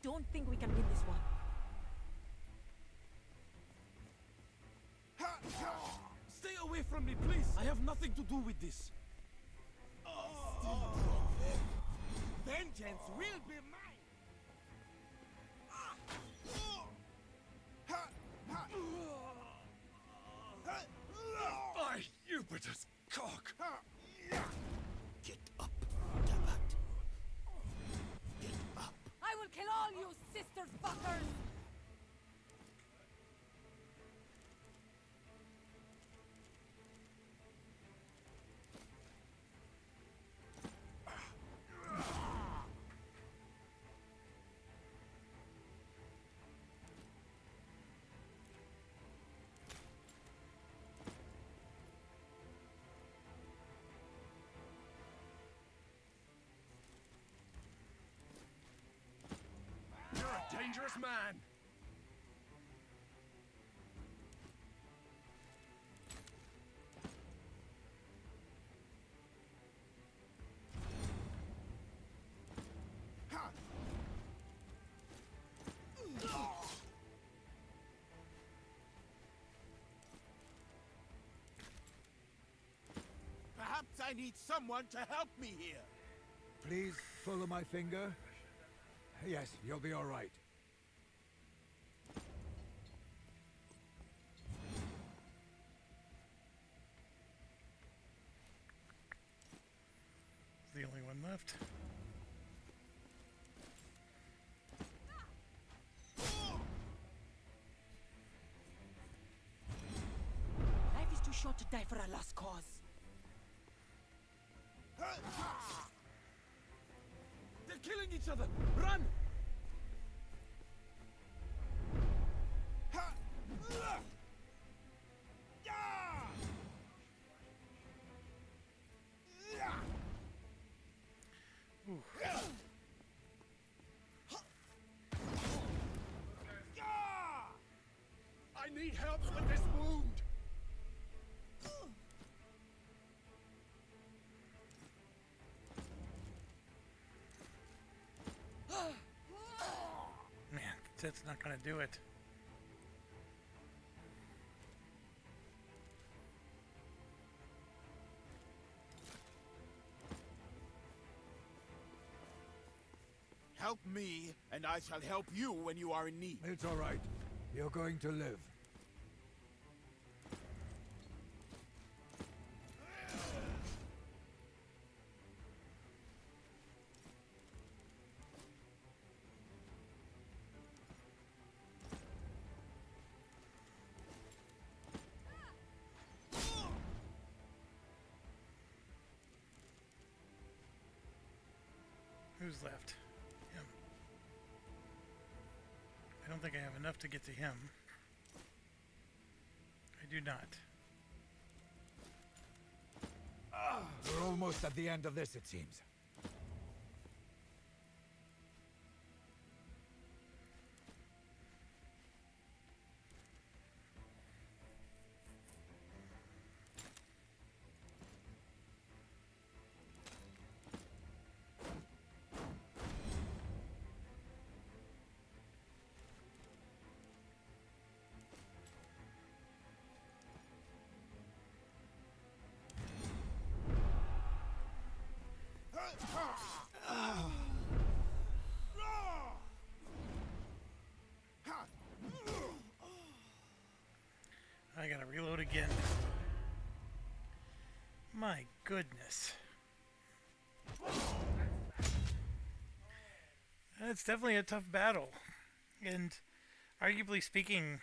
don't think we can win this one. Stay away from me, please. I have nothing to do with this. Vengeance will be mine! By Jupiter's cock! Get up, Dabat. Get up. I will kill all you sister fuckers! You're a dangerous man! Perhaps I need someone to help me here. Please follow my finger. Yes, you'll be all right. The only one left. Life is too short to die for a lost cause. They're killing each other! Run! I need help with this wound! Man, that's not gonna do it. Help me, and I shall help you when you are in need. It's all right. You're going to live. Who's left? Him. I don't think I have enough to get to him. I do not. We're almost at the end of this, it seems. I gotta reload again. My goodness. That's definitely a tough battle. And arguably speaking,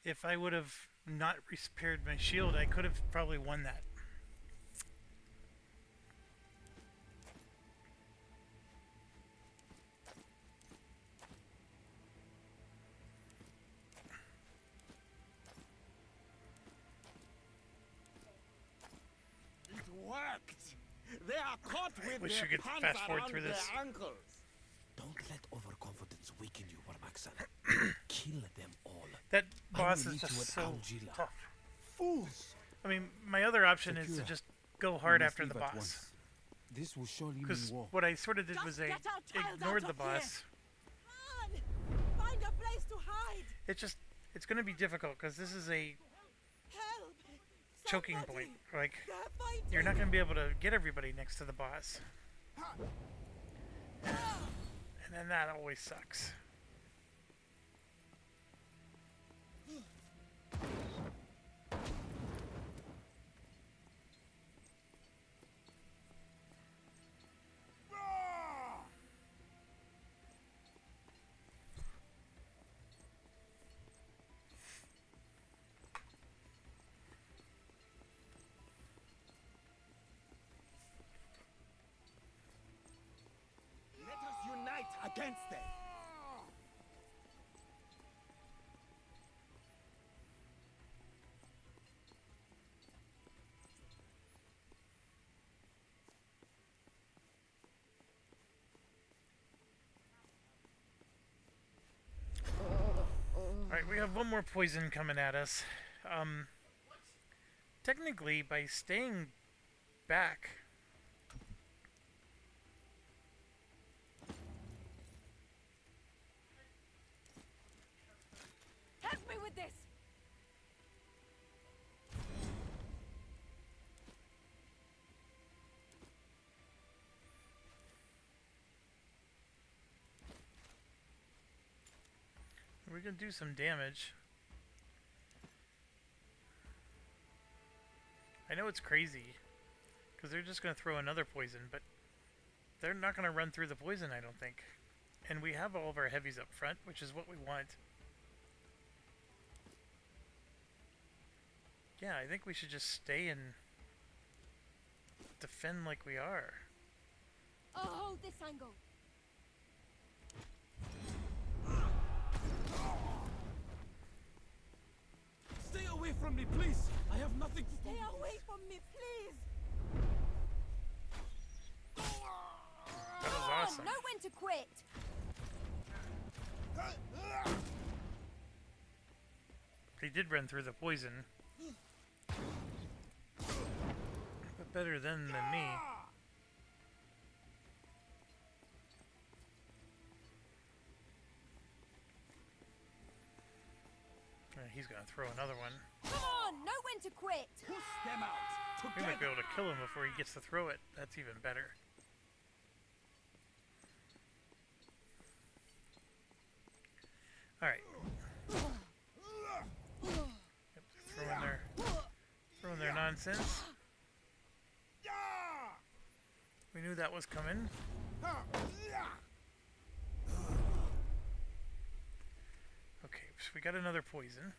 if I would have not repaired my shield, I could have probably won that. Worked! They are caught with wish their you could pants fast forward around through their this. ankles. Don't let overconfidence weaken you, Warmaxan. Kill them all. That I boss will is lead you just at so Algila. tough. Fools! I mean, my other option is to Sakura, just go we hard must after the leave at boss. once. This will surely mean Because war. what I sort of did was I Just get our child ignored out the of here. boss place to hide. It's going to be difficult because this is a Help! choking Somebody! point. Like, They're fighting! you're not going to be able to get everybody next to the boss. And then that always sucks. Let us unite against them. Alright, we have one more poison coming at us. Technically, by staying back... Help me with this! We're gonna do some damage. I know it's crazy, because they're just gonna throw another poison, but they're not gonna run through the poison, I don't think. And we have all of our heavies up front, which is what we want. Yeah, I think we should just stay and defend like we are. I'll hold this angle. Stay away from me, please! I have nothing to Stay do. away from me, please! That was awesome. Know when to quit! They did run through the poison. But better them than me. He's gonna throw another one. Come on! Know when to quit! Push them out. We might be able to kill him before he gets to throw it. That's even better. Alright. Yep, throwing their nonsense. We knew that was coming. Okay, so we got another poison.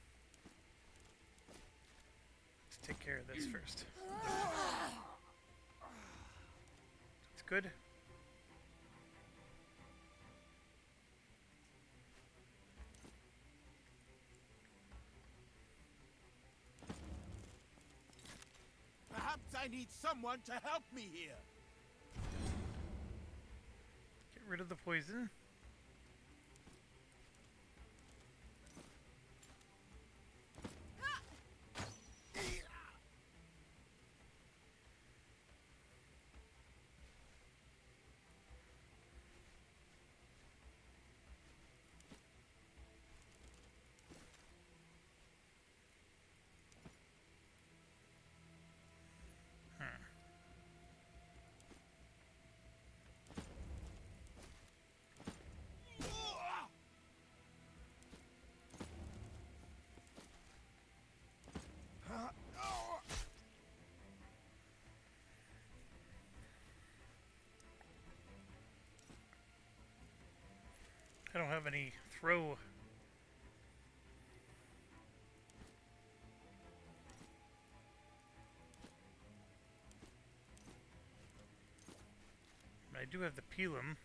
Let's take care of this first. That's good. Perhaps I need someone to help me here. Get rid of the poison. I don't have any throw. I do have the Pelum.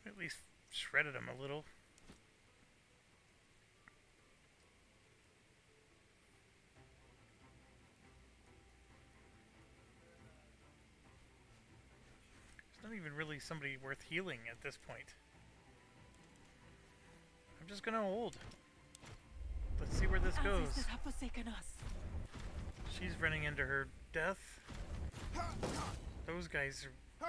At least shredded him a little. Not even really somebody worth healing at this point. I'm just gonna hold. Let's see where this goes. Ancestors have forsaken us. She's running into her death. Those guys are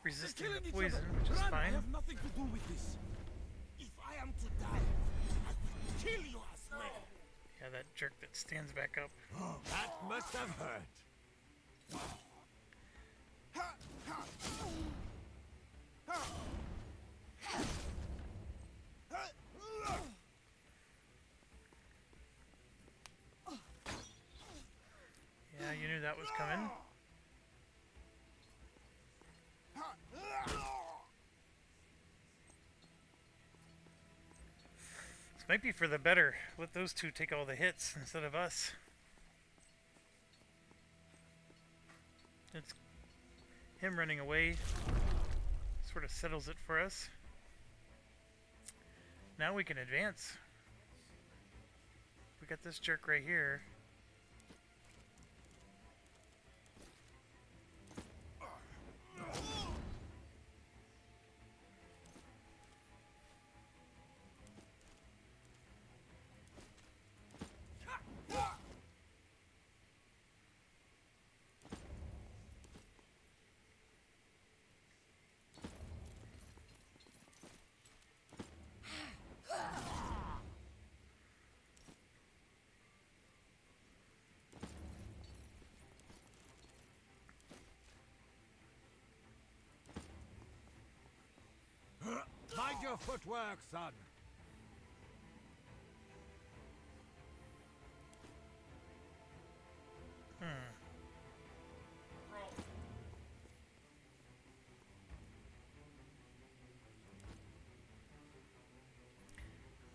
resisting the poison, which is fine. I have nothing to do with this. If I am to die, I will kill you, I swear. Yeah, that jerk that stands back up. Oh, that must have hurt. Yeah, you knew that was coming. This might be for the better. Let those two take all the hits instead of us. It's him running away. Sort of settles it for us. Now we can advance. We got this jerk right here. Mind your footwork, son.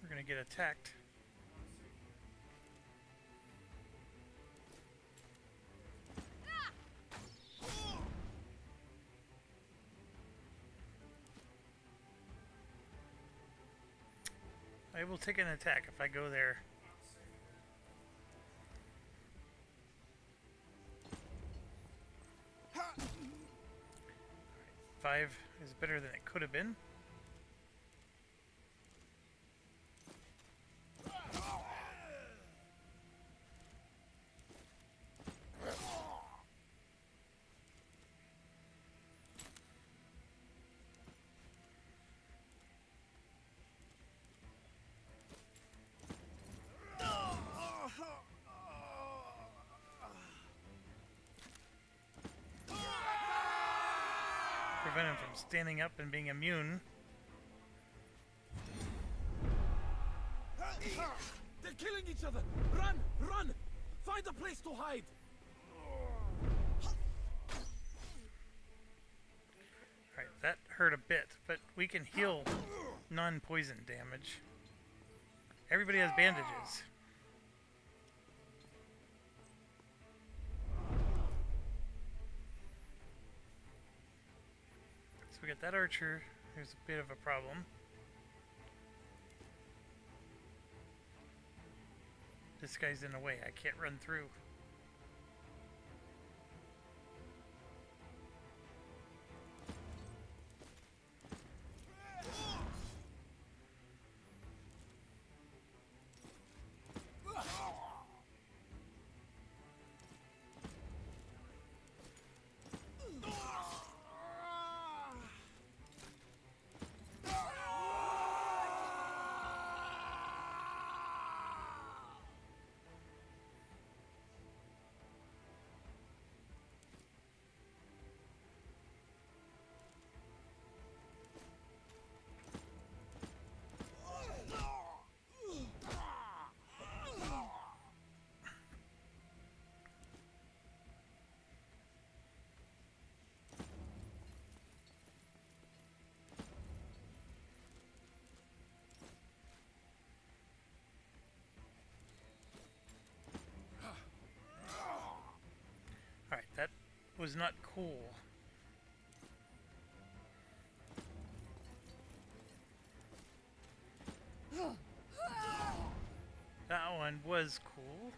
We're gonna get attacked. I will take an attack if I go there. Right, 5 is better than it could have been. Prevent him from standing up and being immune. They're killing each other! Run! Run! Find a place to hide! Alright, that hurt a bit, but we can heal non-poison damage. Everybody has bandages. So we got that archer, who's a bit of a problem. This guy's in the way, I can't run through. Alright, that was not cool. That one was cool.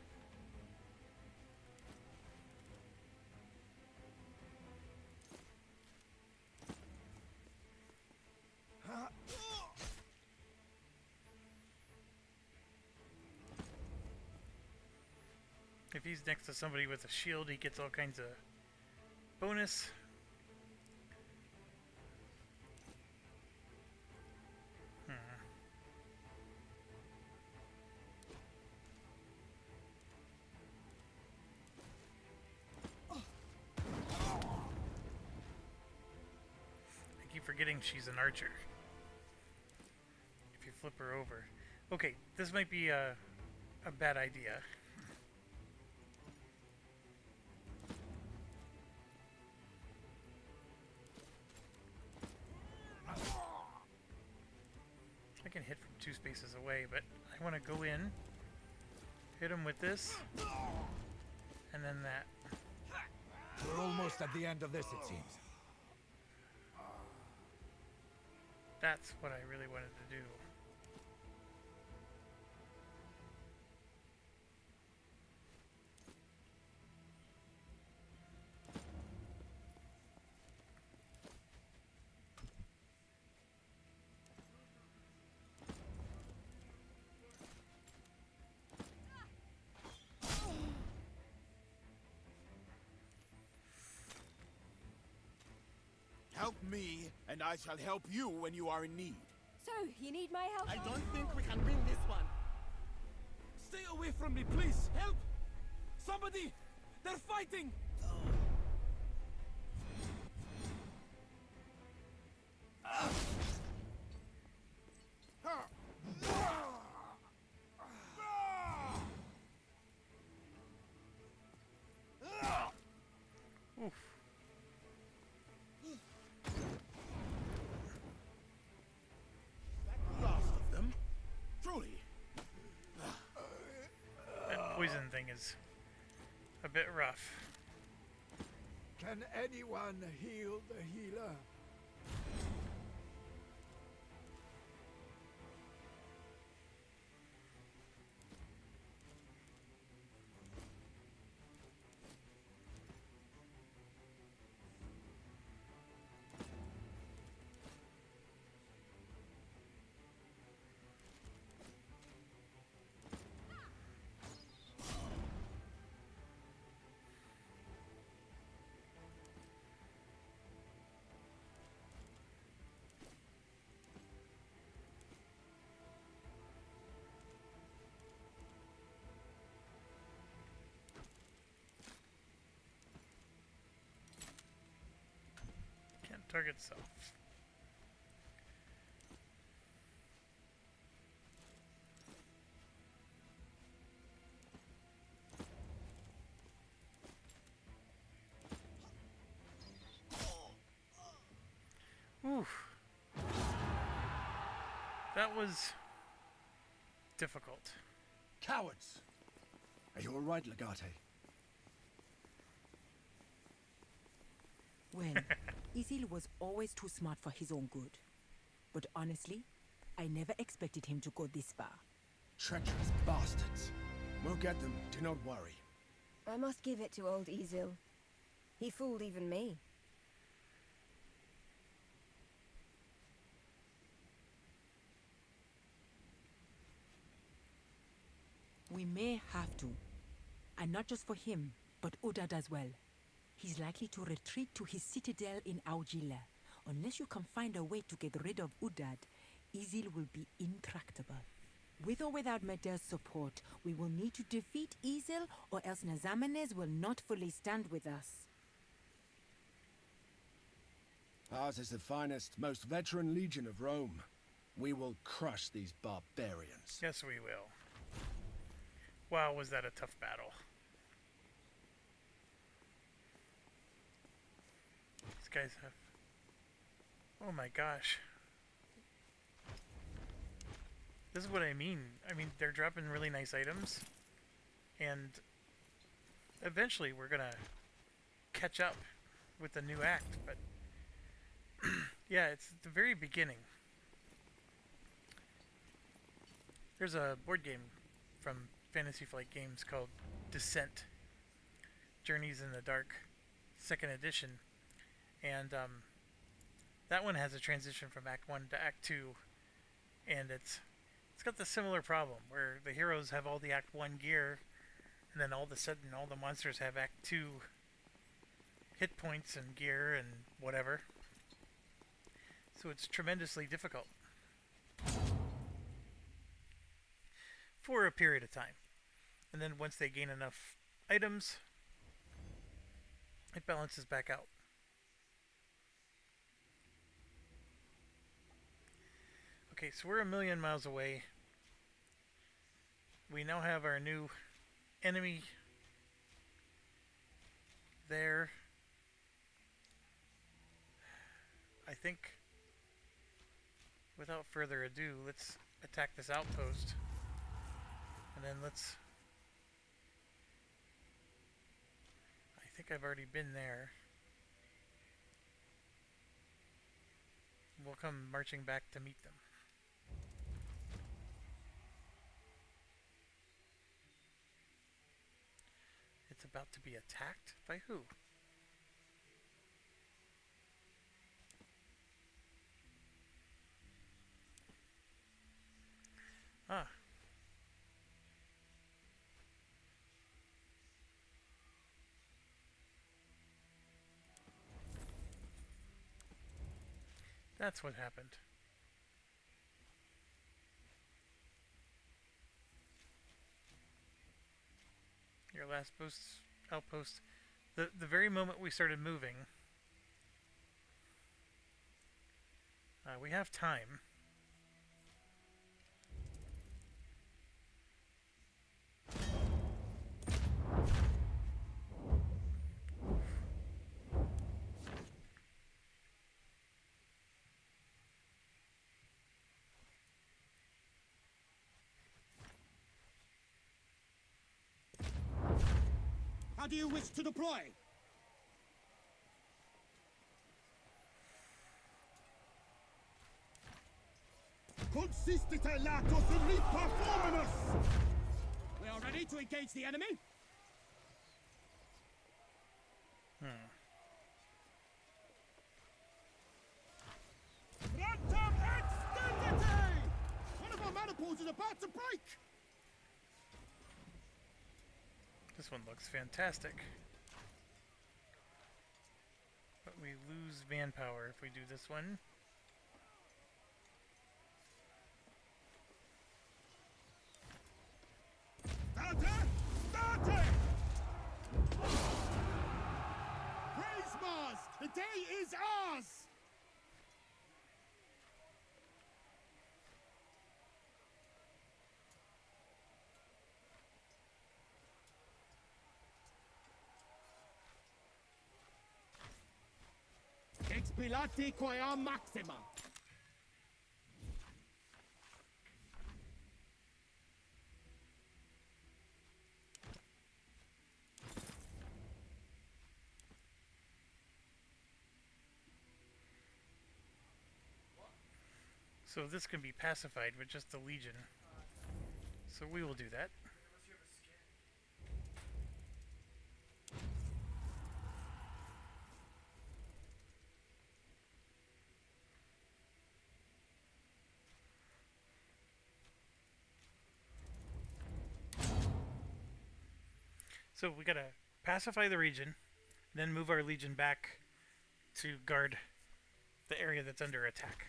If he's next to somebody with a shield, he gets all kinds of bonus. I keep forgetting she's an archer. If you flip her over. Okay, this might be a bad idea. I can hit from 2 spaces away, but I want to go in, hit him with this, and then that. We're almost at the end of this, it seems. That's what I really wanted to do. Help me, and I shall help you when you are in need. So, you need my help? I don't think we can win this one. Stay away from me, please! Help! Somebody! They're fighting! Oof. Last of them? Truly. That poison thing is a bit rough. Can anyone heal the healer? Can't target self. Oof. That was difficult. Cowards! Are you alright, Legate? Well, Isil was always too smart for his own good. But honestly, I never expected him to go this far. Treacherous bastards. We'll get them, do not worry. I must give it to old Isil. He fooled even me. We may have to. And not just for him, but Udad as well. He's likely to retreat to his citadel in Augila. Unless you can find a way to get rid of Udad, Isil will be intractable. With or without Medel's support, we will need to defeat Isil, or else Nazamenes will not fully stand with us. Ours is the finest, most veteran legion of Rome. We will crush these barbarians. Yes, we will. Wow, was that a tough battle. These guys have... Oh my gosh. This is what I mean. I mean, they're dropping really nice items. And eventually we're gonna catch up with the new act, but... yeah, it's the very beginning. There's a board game from Fantasy Flight Games called Descent. Journeys in the Dark, 2nd edition. And that one has a transition from Act 1 to Act 2. And it's got the similar problem where the heroes have all the Act 1 gear and then all of a sudden all the monsters have Act 2 hit points and gear and whatever. So it's tremendously difficult. For a period of time. And then once they gain enough items, it balances back out. Okay, so we're 1,000,000 miles away. We now have our new enemy there. I think, without further ado, let's attack this outpost. And then let's... I think I've already been there. We'll come marching back to meet them. It's about to be attacked? By who? Ah. That's what happened. Your last outpost. The very moment we started moving, we have time. How do you wish to deploy? Consistite latos ripa forminus! We are ready to engage the enemy. Quantum extendite! One of our manifolds is about to break! This one looks fantastic. But we lose manpower if we do this one. Starte! Praise Mars! The day is ours! Expilati quia maxima! So this can be pacified with just the Legion. So we will do that. So we gotta pacify the region, then move our Legion back to guard the area that's under attack.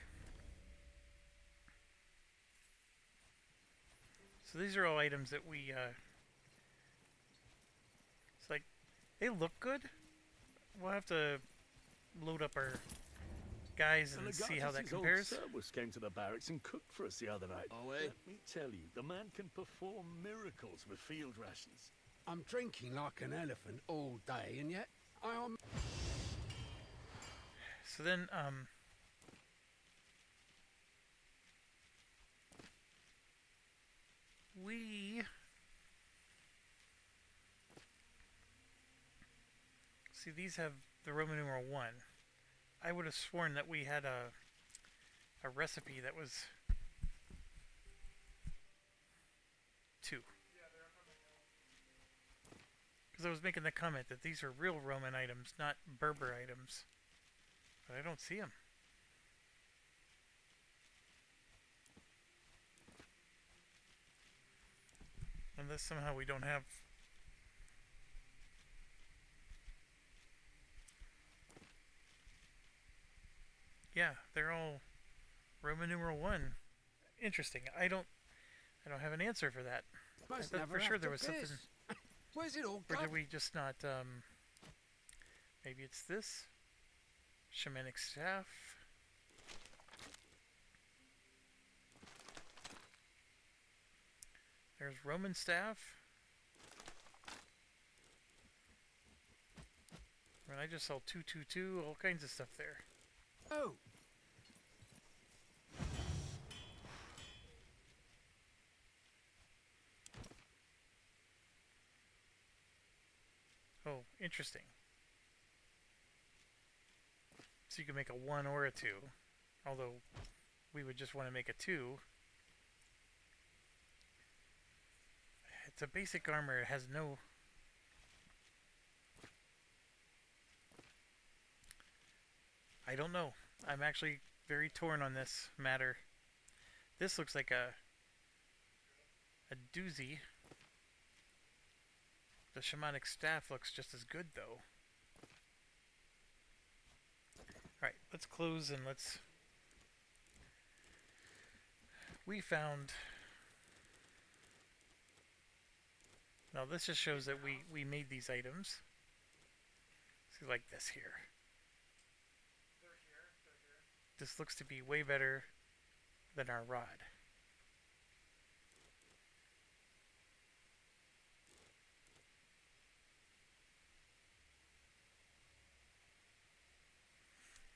So these are all items that we, it's like, they look good. We'll have to load up our guys and see how that compares. Cerberus came to the barracks and cooked for us the other night. Oh, eh? Let me tell you, the man can perform miracles with field rations. I'm drinking like an elephant all day, and yet I am... So then, we see these have the Roman numeral 1. I would have sworn that we had a recipe that was 2. Because I was making the comment that these are real Roman items, not Berber items. But I don't see them. Unless somehow we don't have Yeah, they're all Roman numeral 1. Interesting. I don't have an answer for that. I Must thought never for sure have there to was something. piss. Where's it all Or gone? did we just not, maybe it's this? Shamanic staff. There's Roman staff. I mean, I just saw 222, all kinds of stuff there. Oh. Oh, interesting. So you can make a 1 or a 2. Although, we would just want to make a 2. It's a basic armor. It has no... I don't know. I'm actually very torn on this matter. This looks like a doozy. The shamanic staff looks just as good, though. Alright, let's close and let's... We found... Now this just shows that we made these items. See, like this here. This looks to be way better than our rod.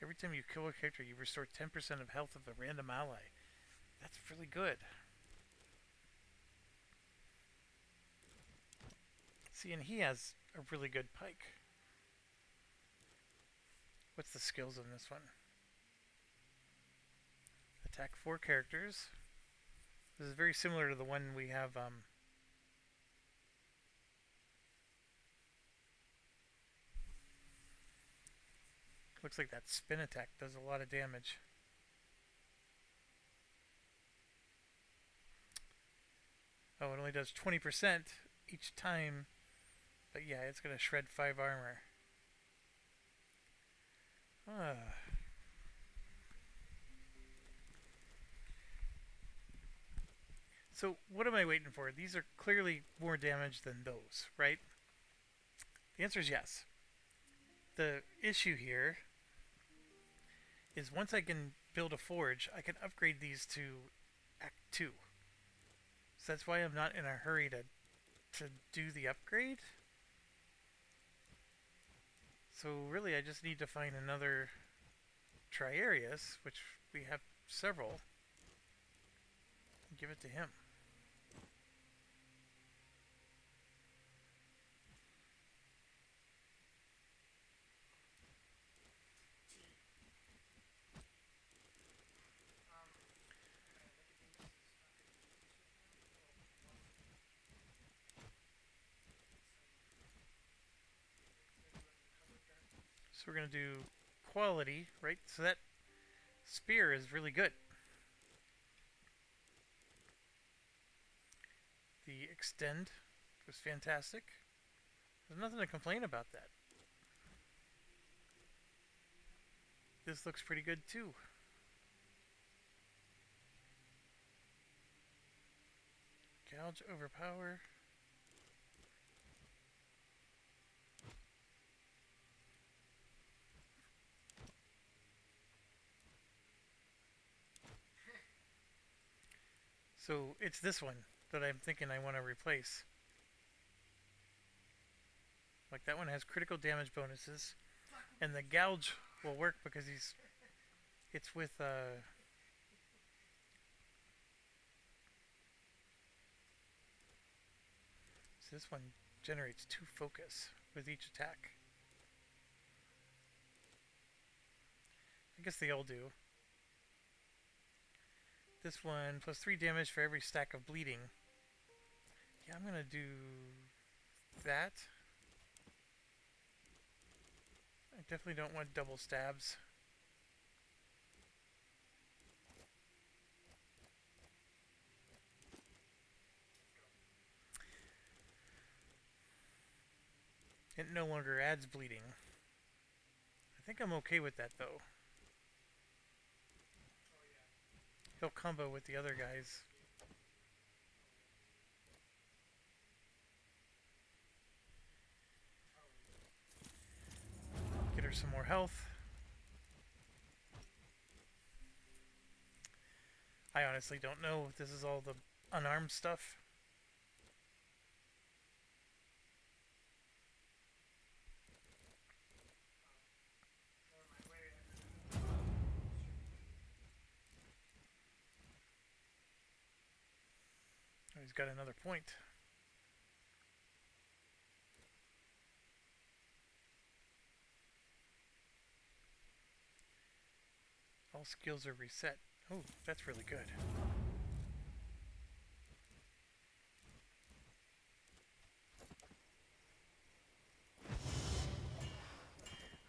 Every time you kill a character, you restore 10% of health of a random ally. That's really good. See, and he has a really good pike. What's the skills on this one? Attack 4 characters. This is very similar to the one we have, looks like that spin attack does a lot of damage. Oh, it only does 20% each time. But yeah, it's going to shred 5 armor. So, what am I waiting for? These are clearly more damage than those, right? The answer is yes. The issue here is once I can build a forge, I can upgrade these to Act 2. So that's why I'm not in a hurry to do the upgrade. So really I just need to find another Triarius, which we have several, and give it to him. So we're going to do quality, right? So that spear is really good. The extend was fantastic. There's nothing to complain about that. This looks pretty good too. Gouge, overpower. So it's this one that I'm thinking I want to replace. Like that one has critical damage bonuses, and the gouge will work because it's with so this one generates 2 focus with each attack. I guess they all do. This one plus 3 damage for every stack of bleeding. Yeah, I'm gonna do that. I definitely don't want double stabs. It no longer adds bleeding. I think I'm okay with that though. He'll combo with the other guys. Get her some more health. I honestly don't know if this is all the unarmed stuff. Oh, he's got another point. All skills are reset. Oh, that's really good.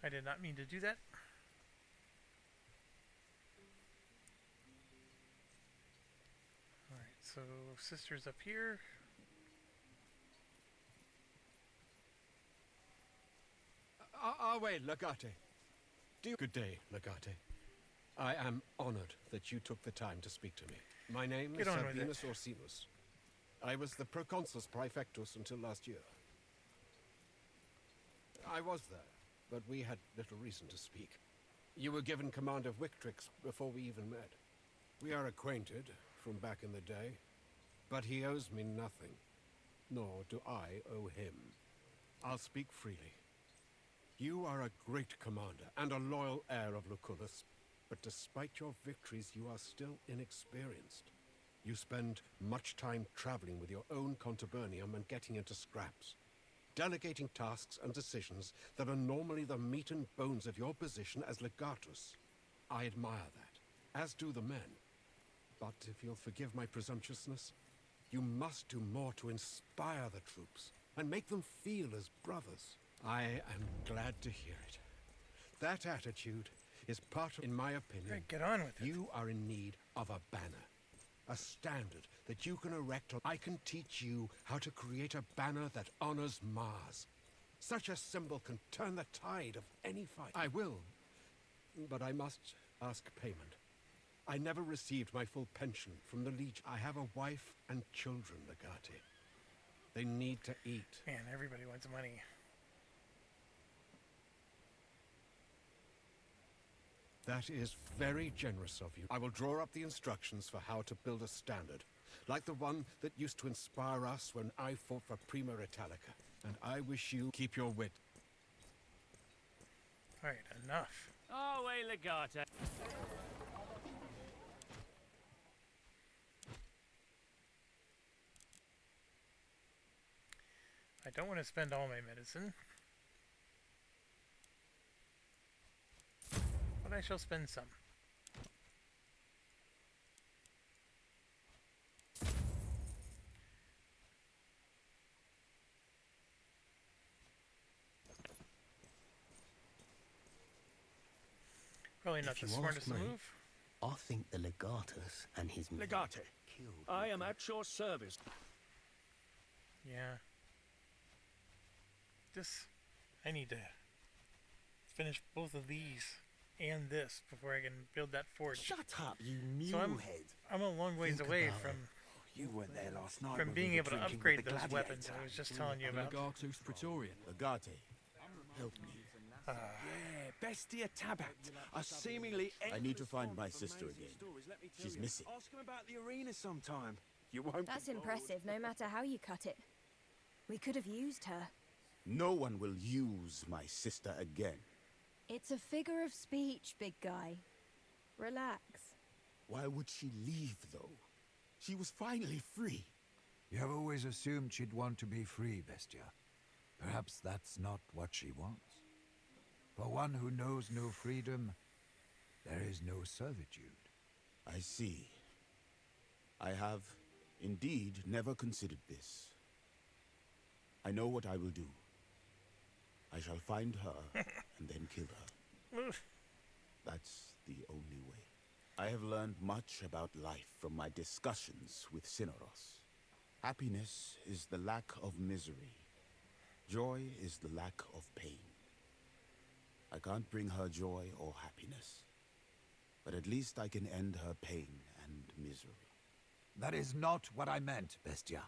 I did not mean to do that. Alright, so sister's up here. Wait, Legate. Good day, Legate. I am honored that you took the time to speak to me. My name is Sabinus Orsinus. I was the proconsul's praefectus until last year. I was there, but we had little reason to speak. You were given command of Wictrix before we even met. We are acquainted from back in the day, but he owes me nothing, nor do I owe him. I'll speak freely. You are a great commander and a loyal heir of Lucullus, but despite your victories, you are still inexperienced. You spend much time traveling with your own contubernium and getting into scraps, delegating tasks and decisions that are normally the meat and bones of your position as legatus. I admire that, as do the men. But if you'll forgive my presumptuousness, you must do more to inspire the troops and make them feel as brothers. I am glad to hear it. That attitude is part of, in my opinion, right, get on with it. You are in need of a banner, a standard that you can erect. I can teach you how to create a banner that honors Mars. Such a symbol can turn the tide of any fight. I will, but I must ask payment. I never received my full pension from the Legion. I have a wife and children, Legate. They need to eat. Man, everybody wants money. That is very generous of you. I will draw up the instructions for how to build a standard, like the one that used to inspire us when I fought for Prima Italica. And I wish you keep your wit. Alright, enough. Oh, way, Legate. I don't want to spend all my medicine. But I shall spend some. Probably not the smartest move. I think the Legatus and his men Legate, I am at your service. Yeah. I need to finish both of these and this before I can build that forge. Shut up, you mulehead. So I'm a long ways away from You weren't there last night. from being able to upgrade those weapons I was just telling you about. Legatus Praetorian. Legate, help me. Yeah, Bestia Tabat. A seemingly. I need to find my sister again. She's missing. Ask him about the arena sometime. You won't. That's impressive, no matter how you cut it. We could have used her. No one will use my sister again. It's a figure of speech, big guy. Relax. Why would she leave, though? She was finally free. You have always assumed she'd want to be free, Bestia. Perhaps that's not what she wants. For one who knows no freedom, there is no servitude. I see. I have indeed never considered this. I know what I will do. I shall find her and then kill her. That's the only way. I have learned much about life from my discussions with Cineros. Happiness is the lack of misery. Joy is the lack of pain. I can't bring her joy or happiness, but at least I can end her pain and misery. That is not what I meant, Bestia.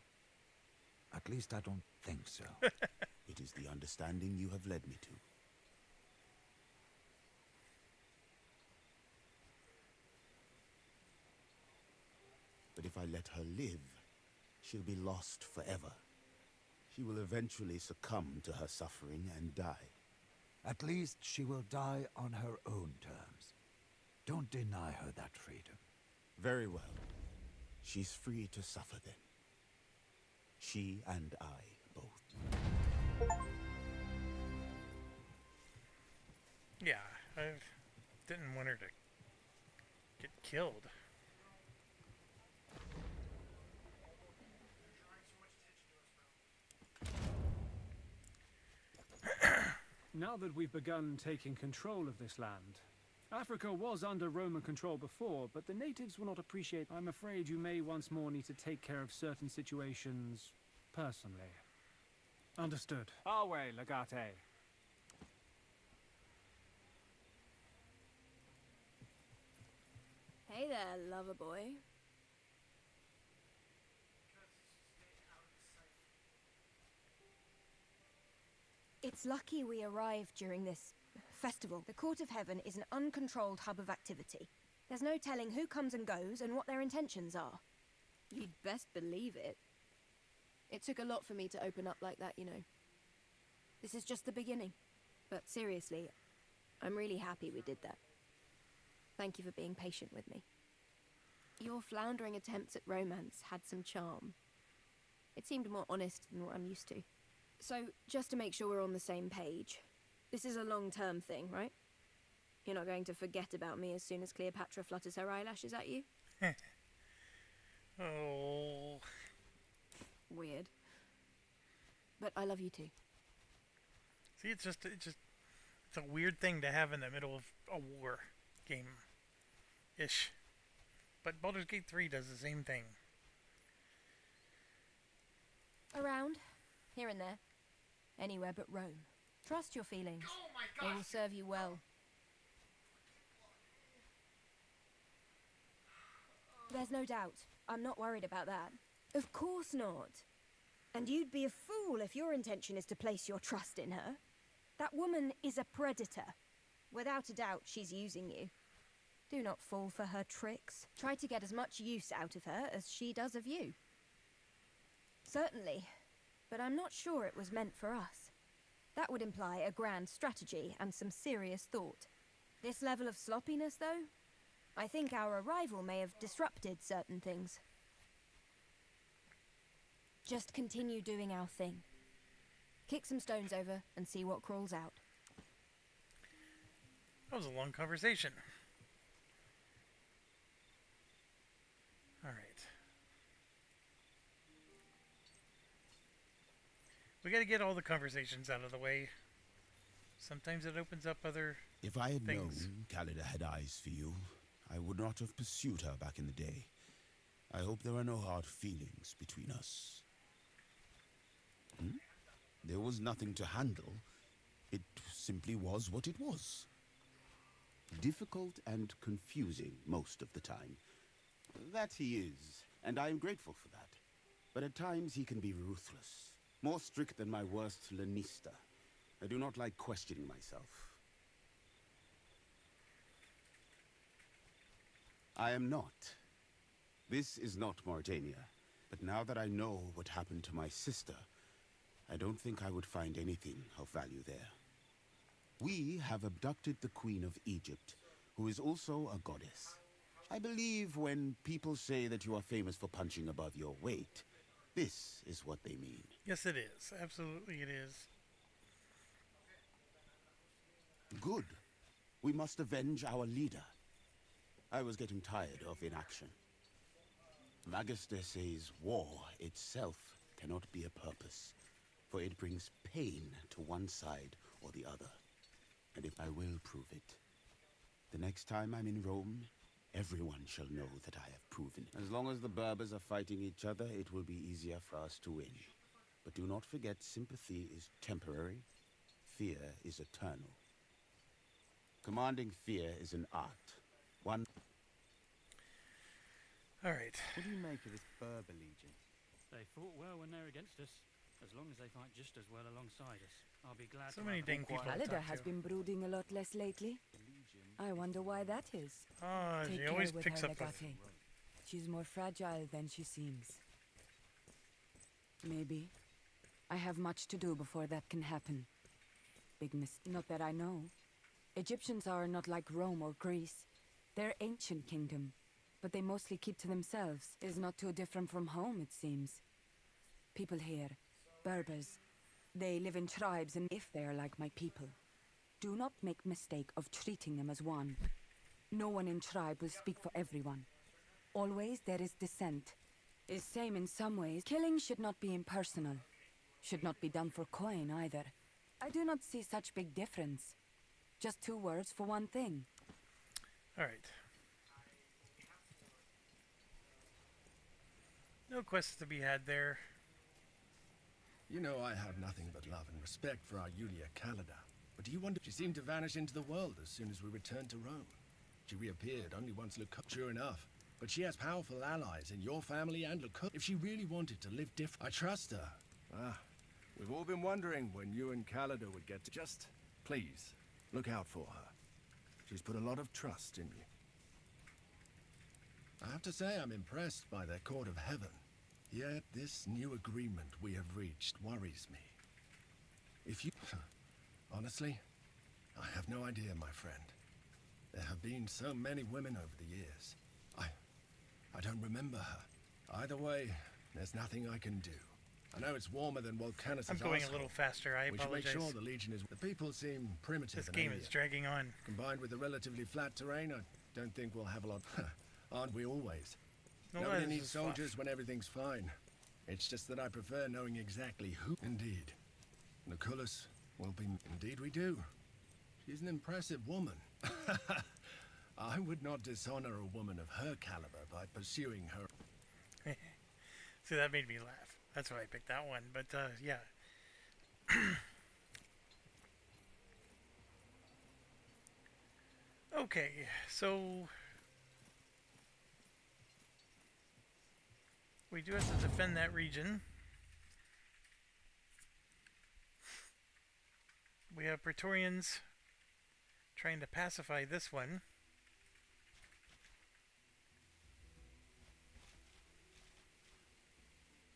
At least I don't think so. It is the understanding you have led me to. But if I let her live, she'll be lost forever. She will eventually succumb to her suffering and die. At least she will die on her own terms. Don't deny her that freedom. Very well. She's free to suffer then. She and I both. Yeah, I didn't want her to get killed. Now that we've begun taking control of this land, Africa was under Roman control before, but the natives will not appreciate. I'm afraid you may once more need to take care of certain situations personally. Understood. Our way, Legate. Hey there, lover boy. It's lucky we arrived during this festival. The Court of Heaven is an uncontrolled hub of activity. There's no telling who comes and goes and what their intentions are. You'd best believe it. It took a lot for me to open up like that, you know. This is just the beginning. But seriously, I'm really happy we did that. Thank you for being patient with me. Your floundering attempts at romance had some charm. It seemed more honest than what I'm used to. So, just to make sure we're on the same page, this is a long-term thing, right? You're not going to forget about me as soon as Cleopatra flutters her eyelashes at you? Oh. Weird. But I love you too. See, it's a weird thing to have in the middle of a war game-ish. But Baldur's Gate 3 does the same thing. Around. Here and there. Anywhere but Rome. Trust your feelings. They will serve you well. There's no doubt. I'm not worried about that. Of course not. And you'd be a fool if your intention is to place your trust in her. That woman is a predator. Without a doubt, she's using you. Do not fall for her tricks. Try to get as much use out of her as she does of you. Certainly. But I'm not sure it was meant for us. That would imply a grand strategy and some serious thought. This level of sloppiness, though, I think our arrival may have disrupted certain things. Just continue doing our thing. Kick some stones over and see what crawls out. That was a long conversation. Alright. We gotta get all the conversations out of the way. Sometimes it opens up other If I had things. known Callida had eyes for you, I would not have pursued her back in the day. I hope there are no hard feelings between us. There was nothing to handle. It simply was what it was. Difficult and confusing most of the time. That he is, and I am grateful for that. But at times he can be ruthless. More strict than my worst Lanista. I do not like questioning myself. I am not. This is not Mauritania. But now that I know what happened to my sister, I don't think I would find anything of value there. We have abducted the Queen of Egypt, who is also a goddess. I believe when people say that you are famous for punching above your weight, this is what they mean. Yes, it is. Absolutely it is. Good. We must avenge our leader. I was getting tired of inaction. Magister says war itself cannot be a purpose, for it brings pain to one side or the other. And if I will prove it, the next time I'm in Rome, everyone shall know that I have proven it. As long as the Berbers are fighting each other, it will be easier for us to win. But do not forget, sympathy is temporary, fear is eternal. Commanding fear is an art. One... All right. What do you make of this Berber legion? They fought well when they're against us. As long as they fight just as well alongside us, I'll be glad So to many have dang them. people to Alida talk has to. been brooding a lot less lately. I wonder why that is. Oh, Take she care always with picks her, up with... Legate. She's more fragile than she seems. Maybe. I have much to do before that can happen. Big not that I know. Egyptians are not like Rome or Greece. They're ancient kingdom, but they mostly keep to themselves. Is not too different from home, it seems. People here, Berbers, they live in tribes, and if they are like my people, do not make mistake of treating them as one. No one in tribe will speak for everyone. Always there is dissent. Is same in some ways. Killing should not be impersonal. Should not be done for coin either. I do not see such big difference. Just two words for one thing. All right. No quests to be had there. You know I have nothing but love and respect for our Yulia Kalida. But do you wonder... She seemed to vanish into the world as soon as we returned to Rome. She reappeared only once Lucullus... True enough. But she has powerful allies in your family and Lucullus. If she really wanted to live different... I trust her. Ah, we've all been wondering when you and Kalida would get to... Just, please, look out for her. She's put a lot of trust in you. I have to say I'm impressed by their court of heaven. Yet this new agreement we have reached worries me. If you... Honestly, I have no idea, my friend. There have been so many women over the years. I don't remember her. Either way, there's nothing I can do. I know it's warmer than Volcanus' I'm going a little faster. I apologize. We should make sure the Legion is... The people seem primitive. This game is dragging on. Combined with the relatively flat terrain, I don't think we'll have a lot... Aren't we always? No, Nobody needs soldiers when everything's fine. It's just that I prefer knowing exactly who... Indeed. Lucullus will be... Indeed we do. She's an impressive woman. I would not dishonor a woman of her caliber by pursuing her. See, that made me laugh. That's why I picked that one. But, yeah. Okay, so... we do have to defend that region. We have Praetorians trying to pacify this one.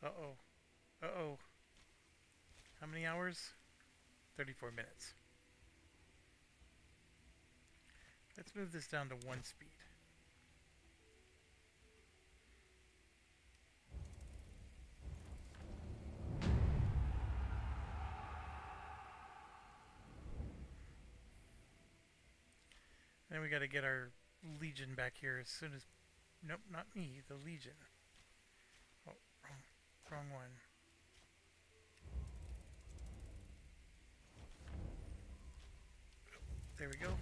Uh-oh. Uh-oh. How many hours? 34 minutes. Let's move this down to 1 speed. Then we got to get our Legion back here as soon as... Nope, not me, the Legion. Oh, wrong one. There we go.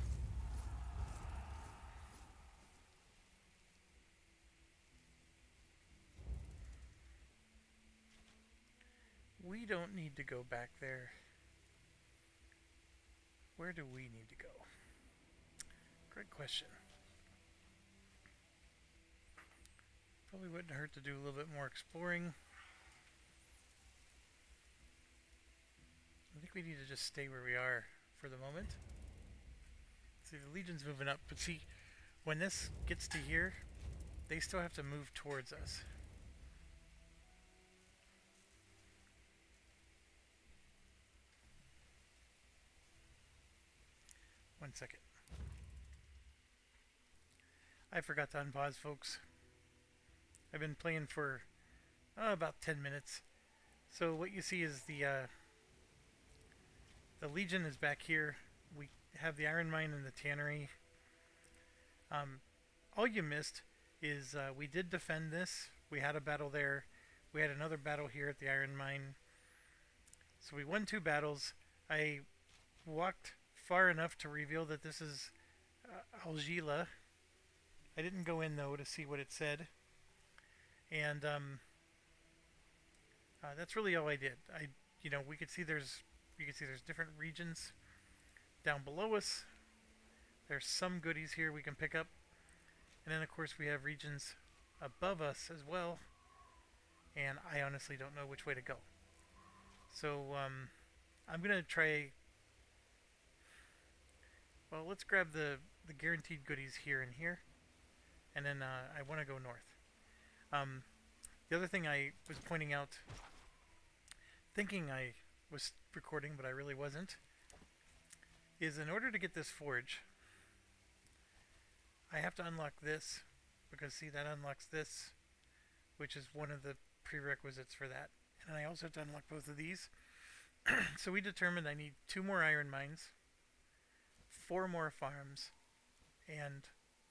We don't need to go back there. Where do we need to go? Great question. Probably wouldn't hurt to do a little bit more exploring. I think we need to just stay where we are for the moment. See, the Legion's moving up, but see, when this gets to here, they still have to move towards us. One second. I forgot to unpause, folks. I've been playing for about 10 minutes. So what you see is the Legion is back here. We have the iron mine and the tannery. All you missed is we did defend this. We had a battle there. We had another battle here at the iron mine. So we won 2 battles. I walked far enough to reveal that this is Algila. I didn't go in though to see what it said. And that's really all I did. You know, you can see there's different regions down below us. There's some goodies here we can pick up, and then of course we have regions above us as well, and I honestly don't know which way to go. So I'm gonna try. Well, let's grab the guaranteed goodies here and here, and then I want to go north. Um, the other thing I was pointing out, thinking I was recording, but I really wasn't, is in order to get this forge, I have to unlock this, because see, that unlocks this, which is one of the prerequisites for that. And I also have to unlock both of these. So we determined I need 2 more iron mines, 4 more farms, and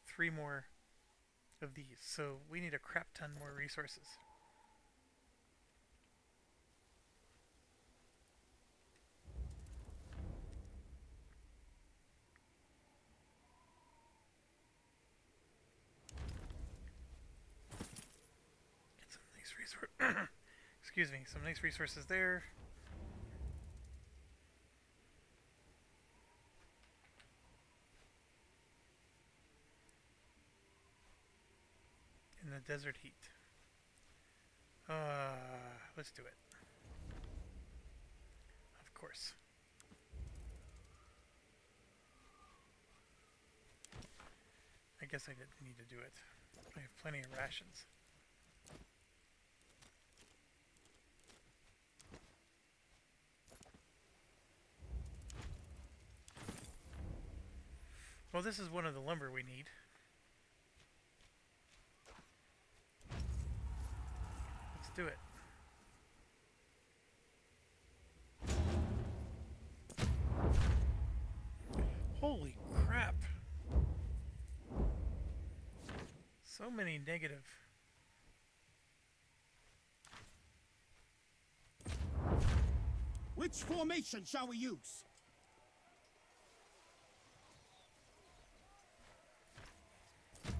3 more of these. So we need a crap ton more resources. Get some nice resource. Excuse me, some nice resources there. In the desert heat. Let's do it. Of course. I guess I didn't need to do it. I have plenty of rations. Well, this is one of the lumber we need. Let's do it. Holy crap. So many negative. Which formation shall we use?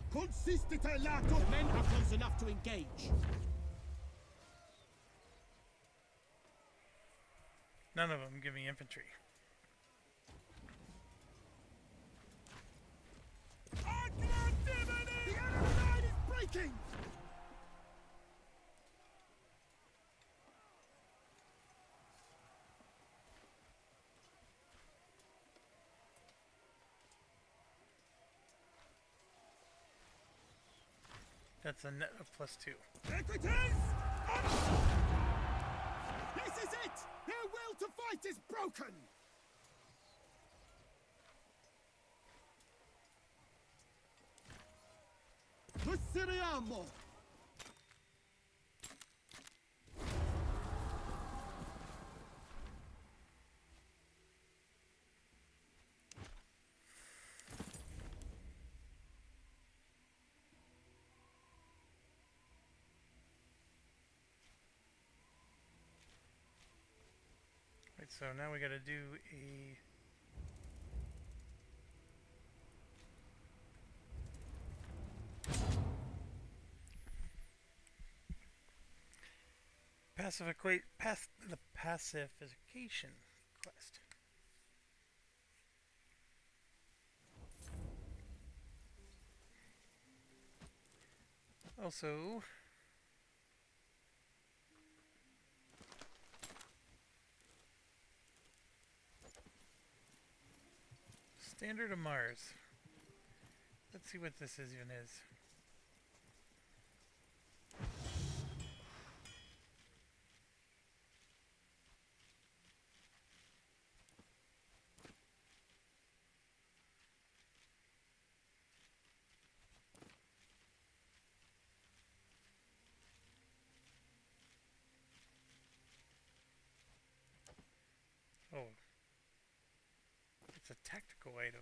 Consistite lato! Men are close enough to engage. None of them give me infantry. The enemy line is breaking! That's a net of +2. Equities! This is it! Their will to fight is broken! Prosseriamo! Right, so now we gotta do a... the pacification quest. Also, Standard of Mars. Let's see what this even is. Oh. It's a tactical item.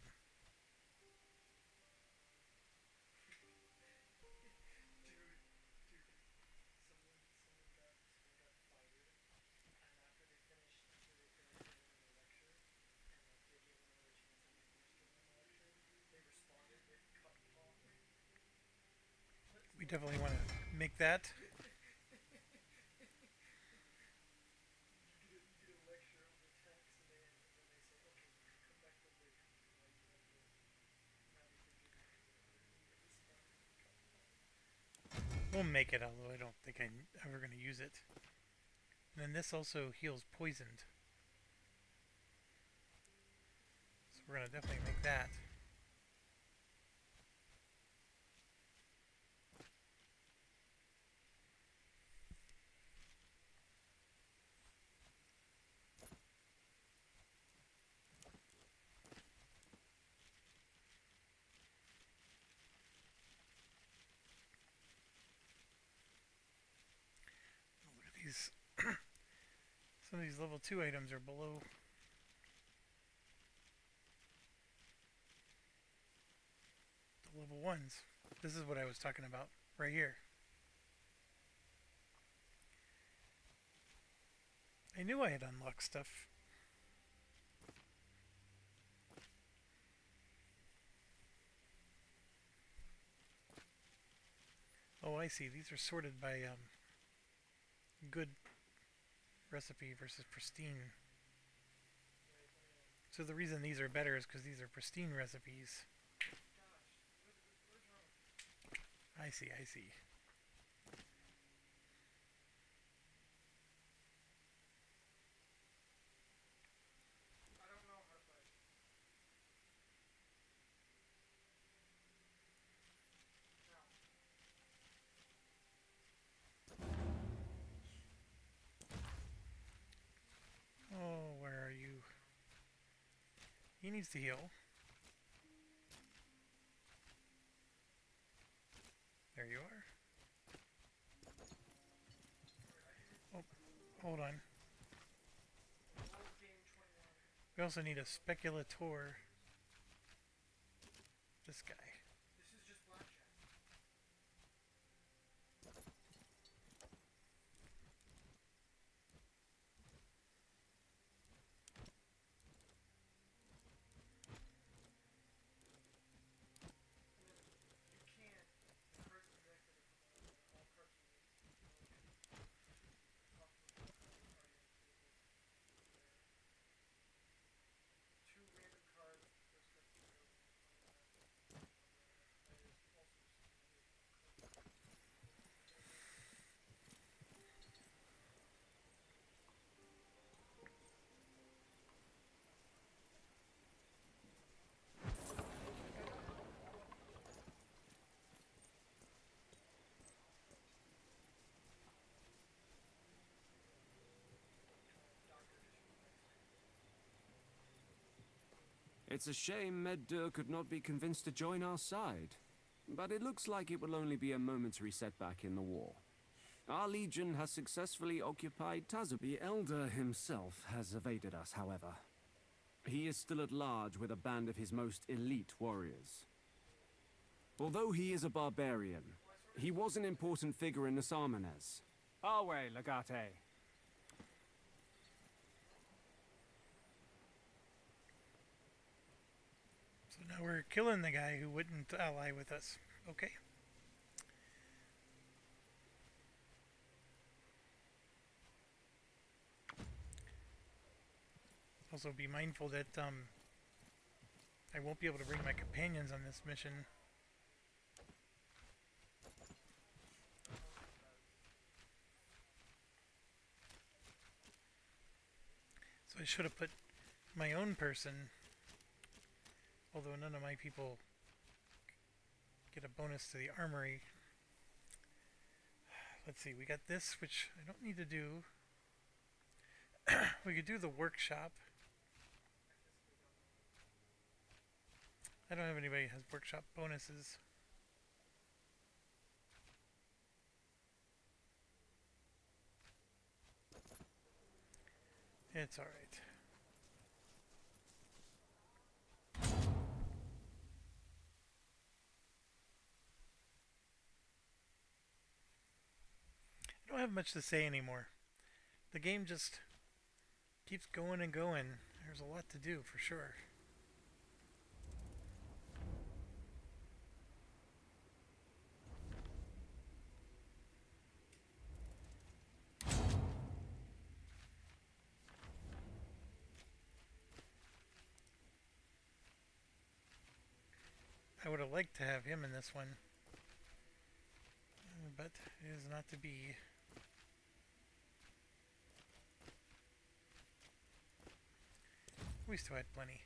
We definitely want to make that. We'll make it, although I don't think I'm ever going to use it. And then this also heals poisoned. So we're going to definitely make that. What are these? Some of these level 2 items are below. The level 1s. This is what I was talking about right here. I knew I had unlocked stuff. Oh, I see. These are sorted by good recipe versus pristine. So the reason these are better is because these are pristine recipes. I see, I see. Oh, where are you? He needs to heal. There you are. Oh, hold on. We also need a speculator. This guy. It's a shame Med-Dur could not be convinced to join our side. But it looks like it will only be a momentary setback in the war. Our legion has successfully occupied Tazub. The Elder himself has evaded us, however. He is still at large with a band of his most elite warriors. Although he is a barbarian, he was an important figure in the Sarmanes. Our way, Legate. So now we're killing the guy who wouldn't ally with us. Okay. Also be mindful that I won't be able to bring my companions on this mission. So I should have put my own person, although none of my people get a bonus to the armory. Let's see, we got this, which I don't need to do. We could do the workshop. I don't have anybody who has workshop bonuses. It's alright. I don't have much to say anymore. The game just keeps going and going. There's a lot to do for sure. I would have liked to have him in this one. but it is not to be. We still had plenty.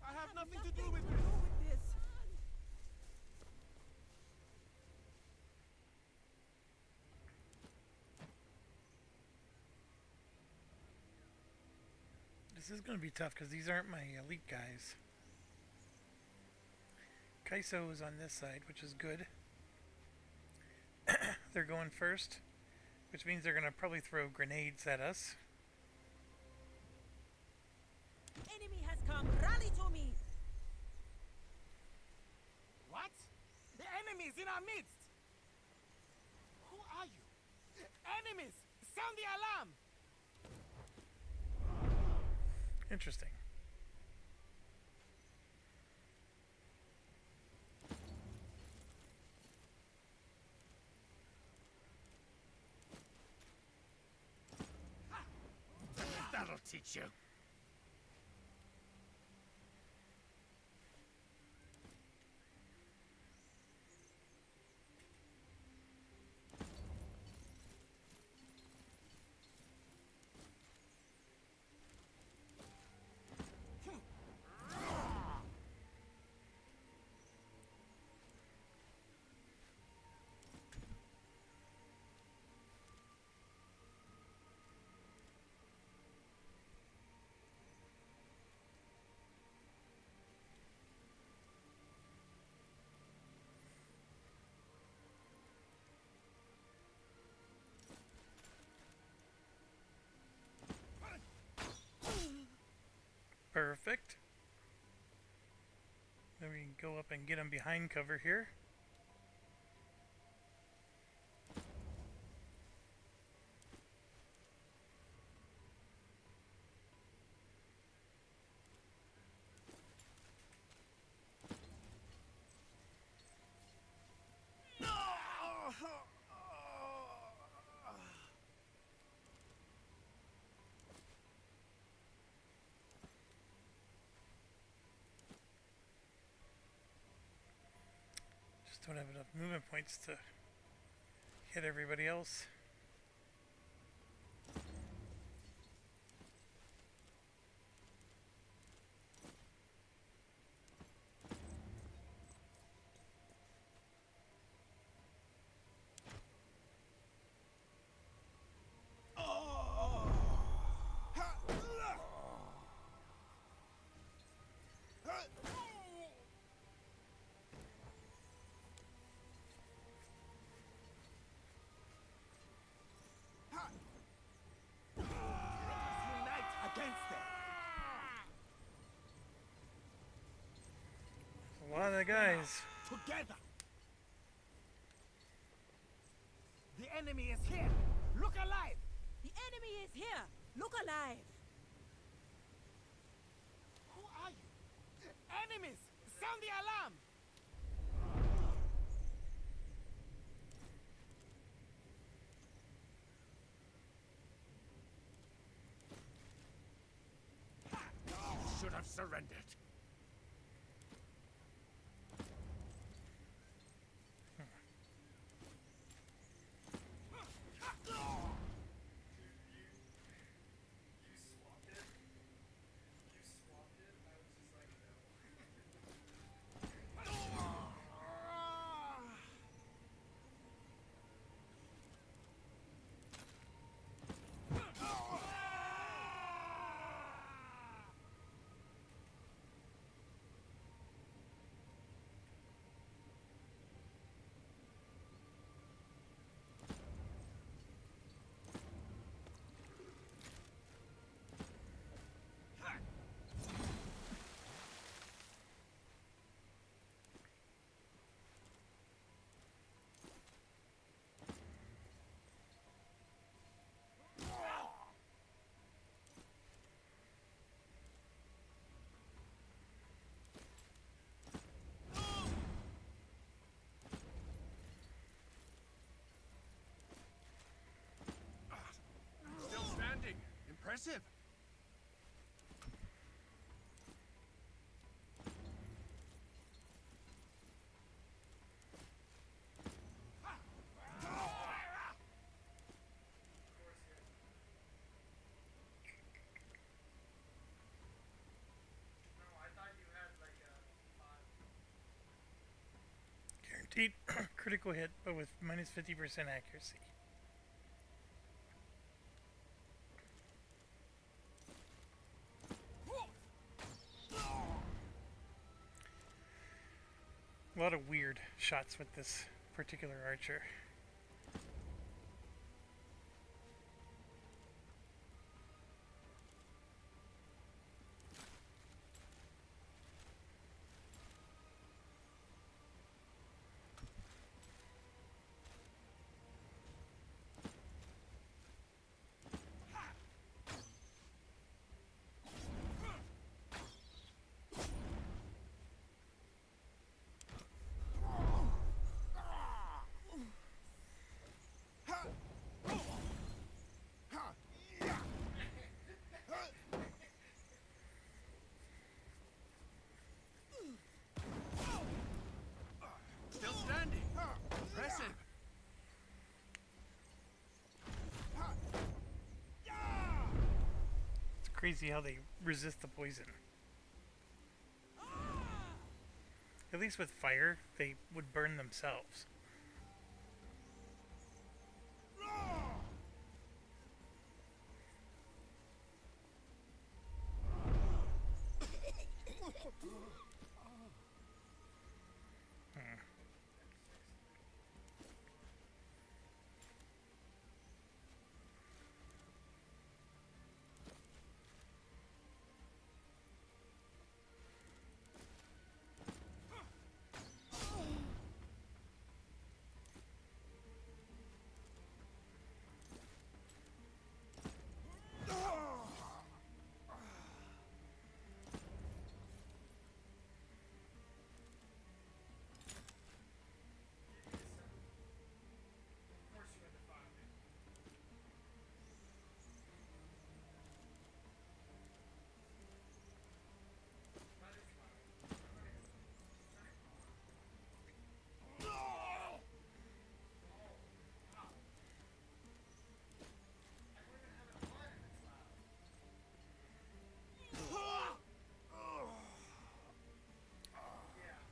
I have nothing to do with this. This is going to be tough because these aren't my elite guys. Kaiso is on this side, which is good. They're going first, which means they're going to probably throw grenades at us. Enemy has come. Rally to me. What? The enemy is in our midst. Who are you? Enemies! Sound the alarm! Interesting. That'll teach you. Perfect. Then we can go up and get them behind cover here. Just don't have enough movement points to hit everybody else. Unite against them. A lot of guys. Together. The enemy is here. Look alive. The enemy is here. Look alive. Who are you? Enemies! Sound the alarm! You should have surrendered. Still standing. Impressive. 8 critical hit, but with minus 50% accuracy. A lot of weird shots with this particular archer. Still standing. Impressive. It's crazy how they resist the poison. At least with fire, they would burn themselves.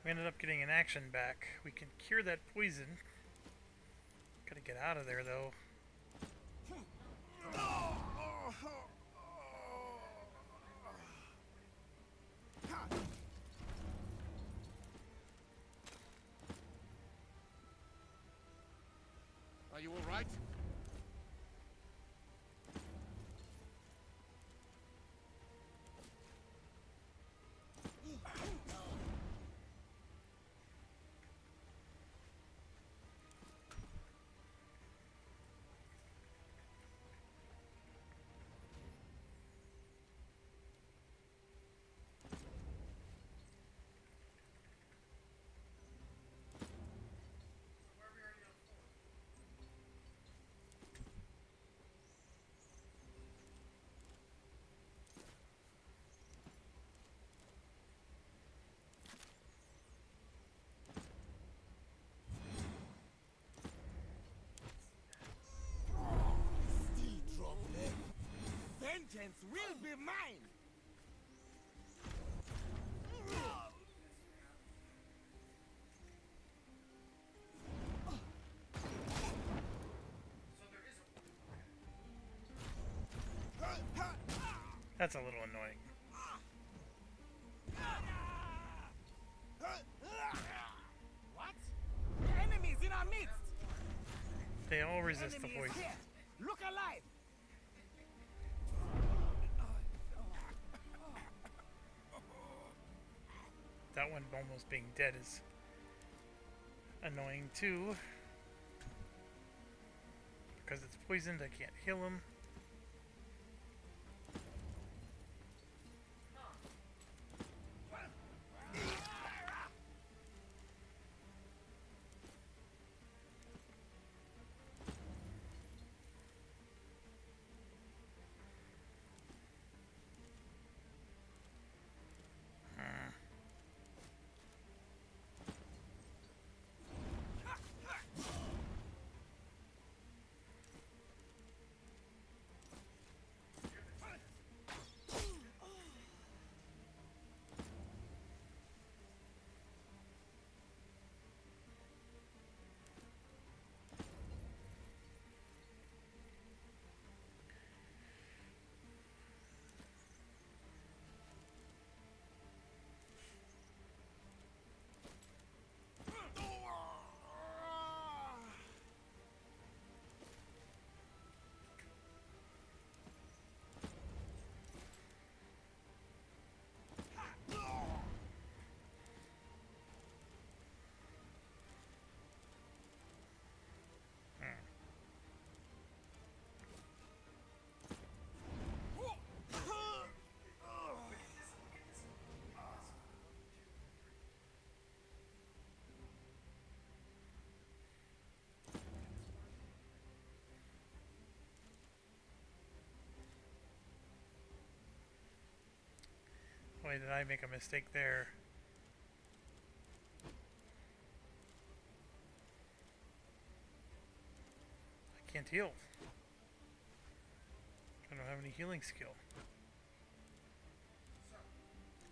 We ended up getting an action back. We can cure that poison. Gotta get out of there though. Are you all right? Vengeance will be mine! That's a little annoying. What? The enemy is in our midst! They all resist the Enemy is poison. here. Look alive! That one almost being dead is annoying too. Because it's poisoned, I can't heal him. only did I make a mistake there. I can't heal. I don't have any healing skill.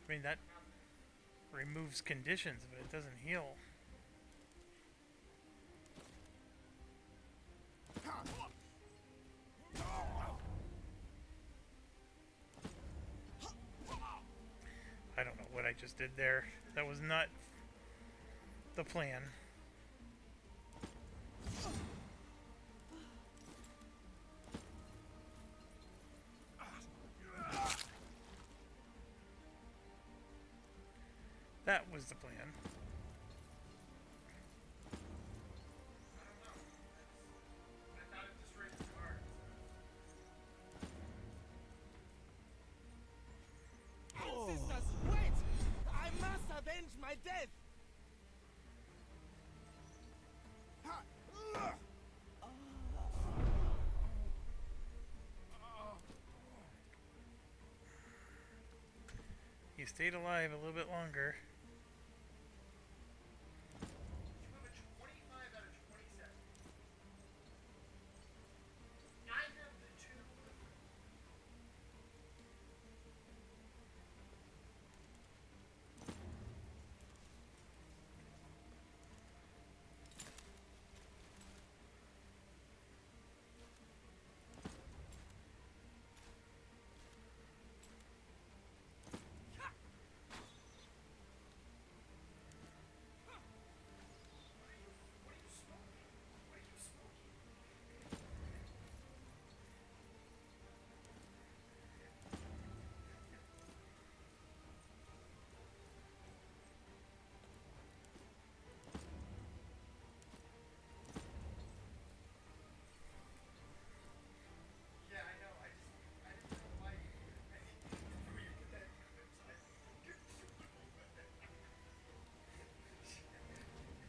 I mean, that removes conditions, but it doesn't heal. I don't know what I just did there. That was not the plan. That was the plan. Ancestors, wait! I must avenge my death! You stayed alive a little bit longer.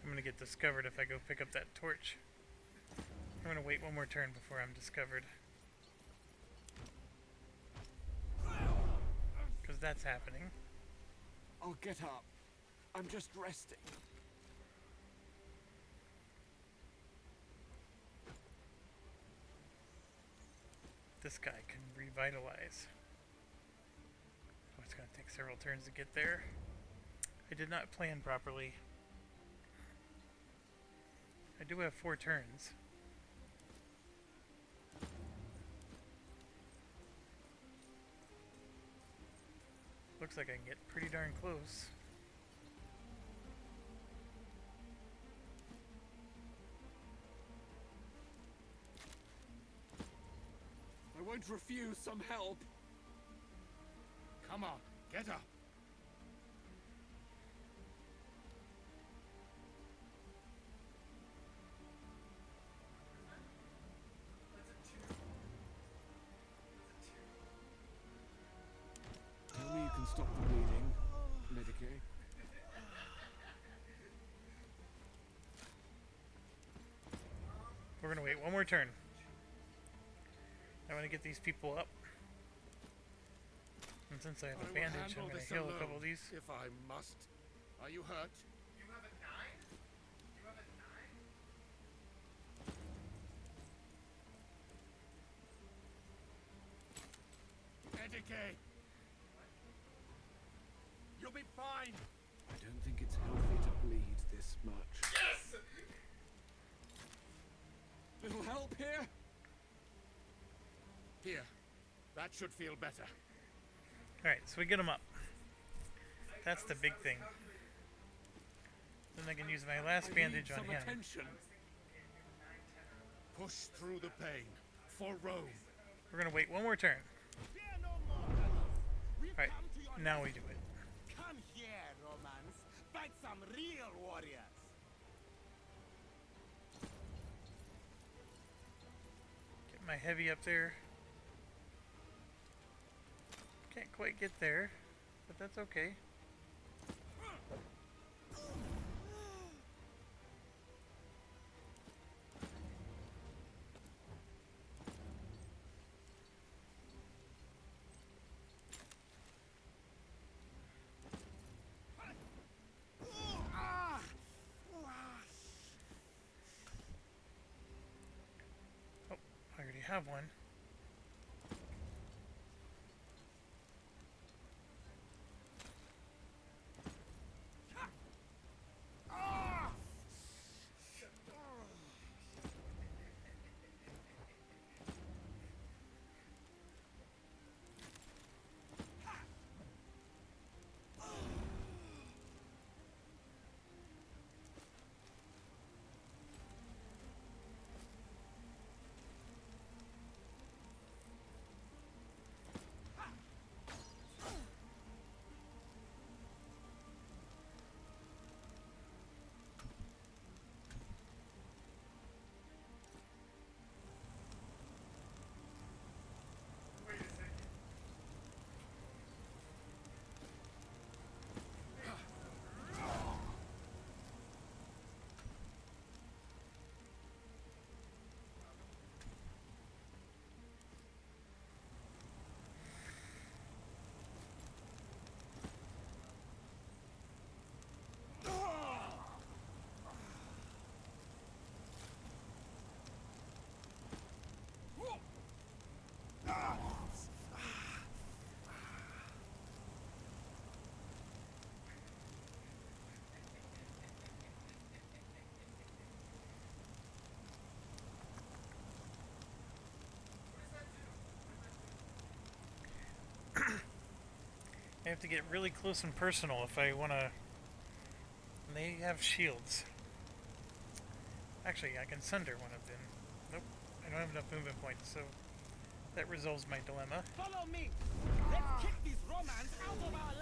I'm gonna get discovered if I go pick up that torch. I'm gonna wait one more turn before I'm discovered. Because that's happening. I'll get up. I'm just resting. This guy can revitalize. Oh, it's gonna take several turns to get there. I did not plan properly. I do have 4 turns. Looks like I can get pretty darn close. I won't refuse some help. Come on, get up. Tell me you can stop the bleeding, Medicaid. We're gonna wait one more turn. I want to get these people up. And since I have a bandage, I'm gonna heal a couple of these. If I must. Are you hurt? You have a 9? You have a 9? Medicaid! You'll be fine! I don't think it's healthy to bleed this much. Yes! Little help here? Here. That should feel better. Alright, so we get them up. That's the big thing. Then I can use my last bandage on him. Attention. Push through the pain. For Rome. We're gonna wait one more turn. Alright, now we do it. Come here, Romans. Fight some real warriors. Get my heavy up there. Can't quite get there, but that's okay. have one. I have to get really close and personal if I want to. They have shields. Actually, I can sunder one of them. Nope, I don't have enough movement points, so that resolves my dilemma. Follow me! Let's kick these Romans out of our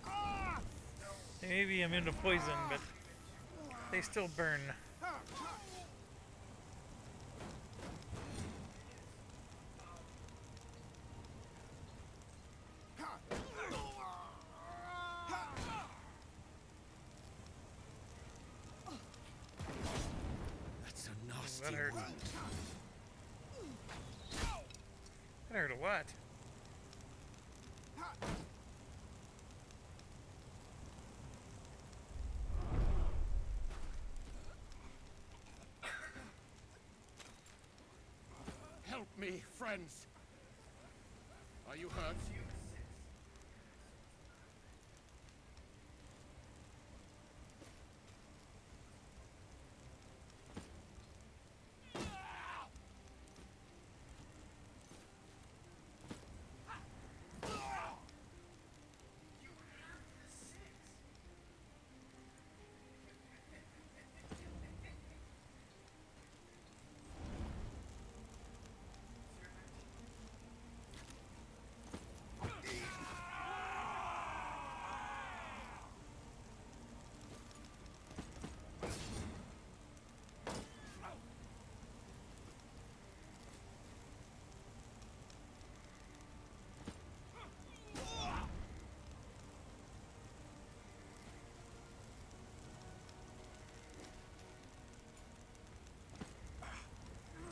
land! They may be immune to poison, but they still burn. That's a nasty That hurt. wound. That hurt a lot. Help me, friends! Are you hurt?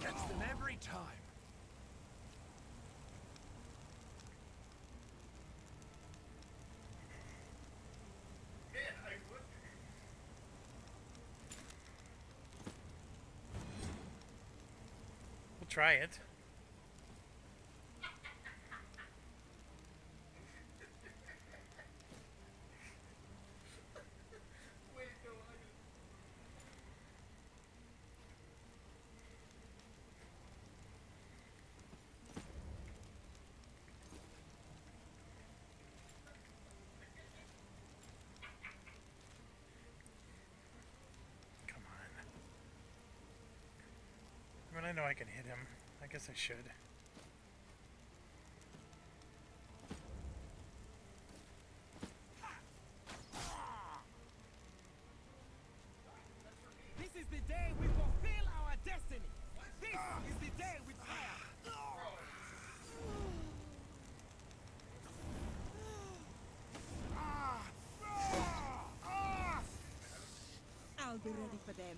Gets them every time. We'll try it. I mean, I know I can hit him. I guess I should. This is the day we fulfill our destiny. This is the day we triumph. I'll be ready for them.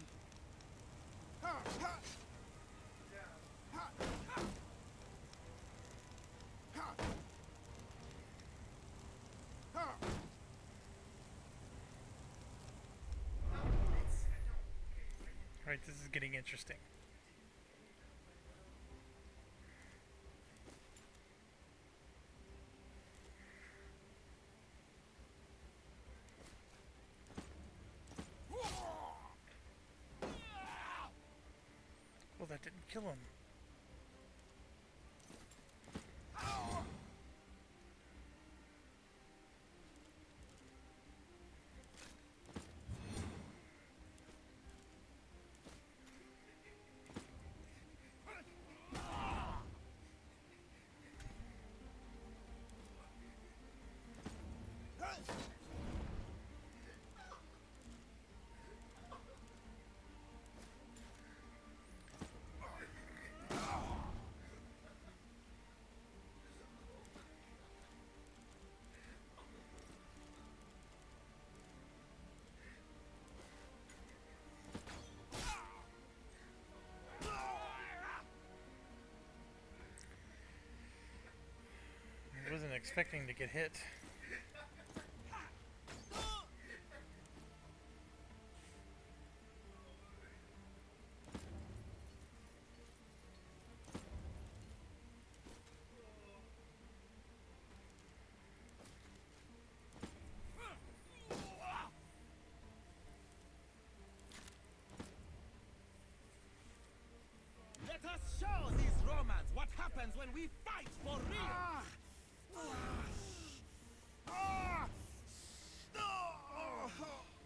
Alright, this is getting interesting. that didn't kill him. I wasn't expecting to get hit. Let us show these Romans what happens when we fight for real!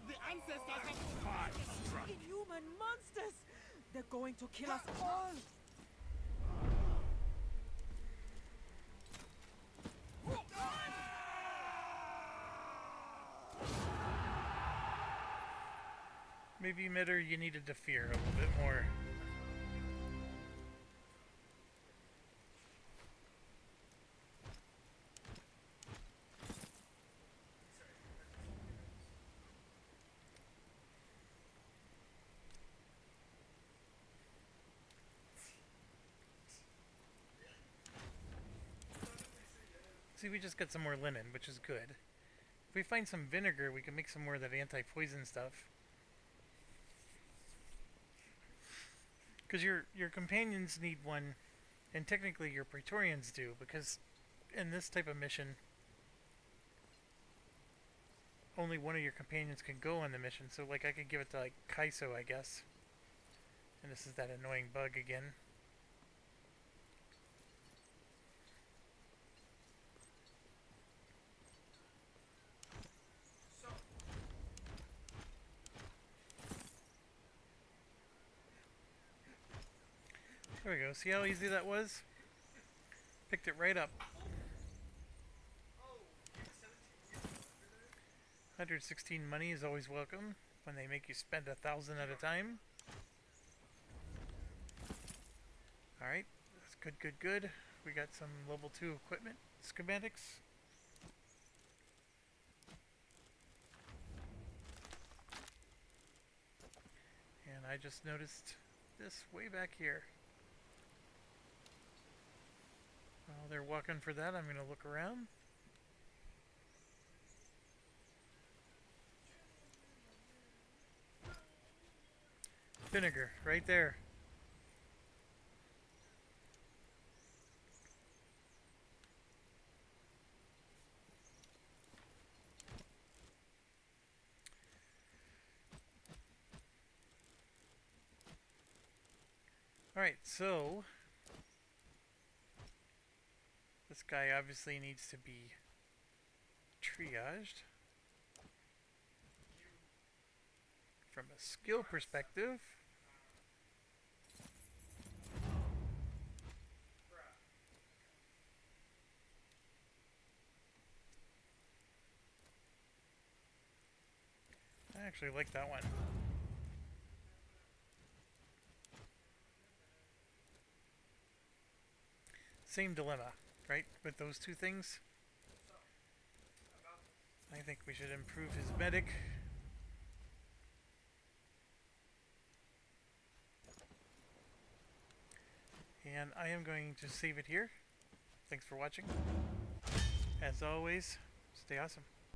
The ancestors have... Inhuman monsters! They're going to kill us all! Maybe, Mitter, you needed to fear a little bit more. See, we just got some more linen, which is good. If we find some vinegar, we can make some more of that anti-poison stuff. Because your companions need one, and technically your Praetorians do, because in this type of mission, only one of your companions can go on the mission. So, like, I could give it to, like, Kaiso, I guess. And this is that annoying bug again. There we go. See how easy that was? Picked it right up. 116 money is always welcome when they make you spend 1,000 at a time. Alright, that's good, good, good. We got some level 2 equipment schematics. And I just noticed this way back here. While they're walking for that, I'm going to look around. Vinegar, right there. Alright, so this guy obviously needs to be triaged. From a skill perspective, I actually like that one. Same dilemma, right? With those two things. I think we should improve his medic. And I am going to save it here. Thanks for watching. As always, stay awesome.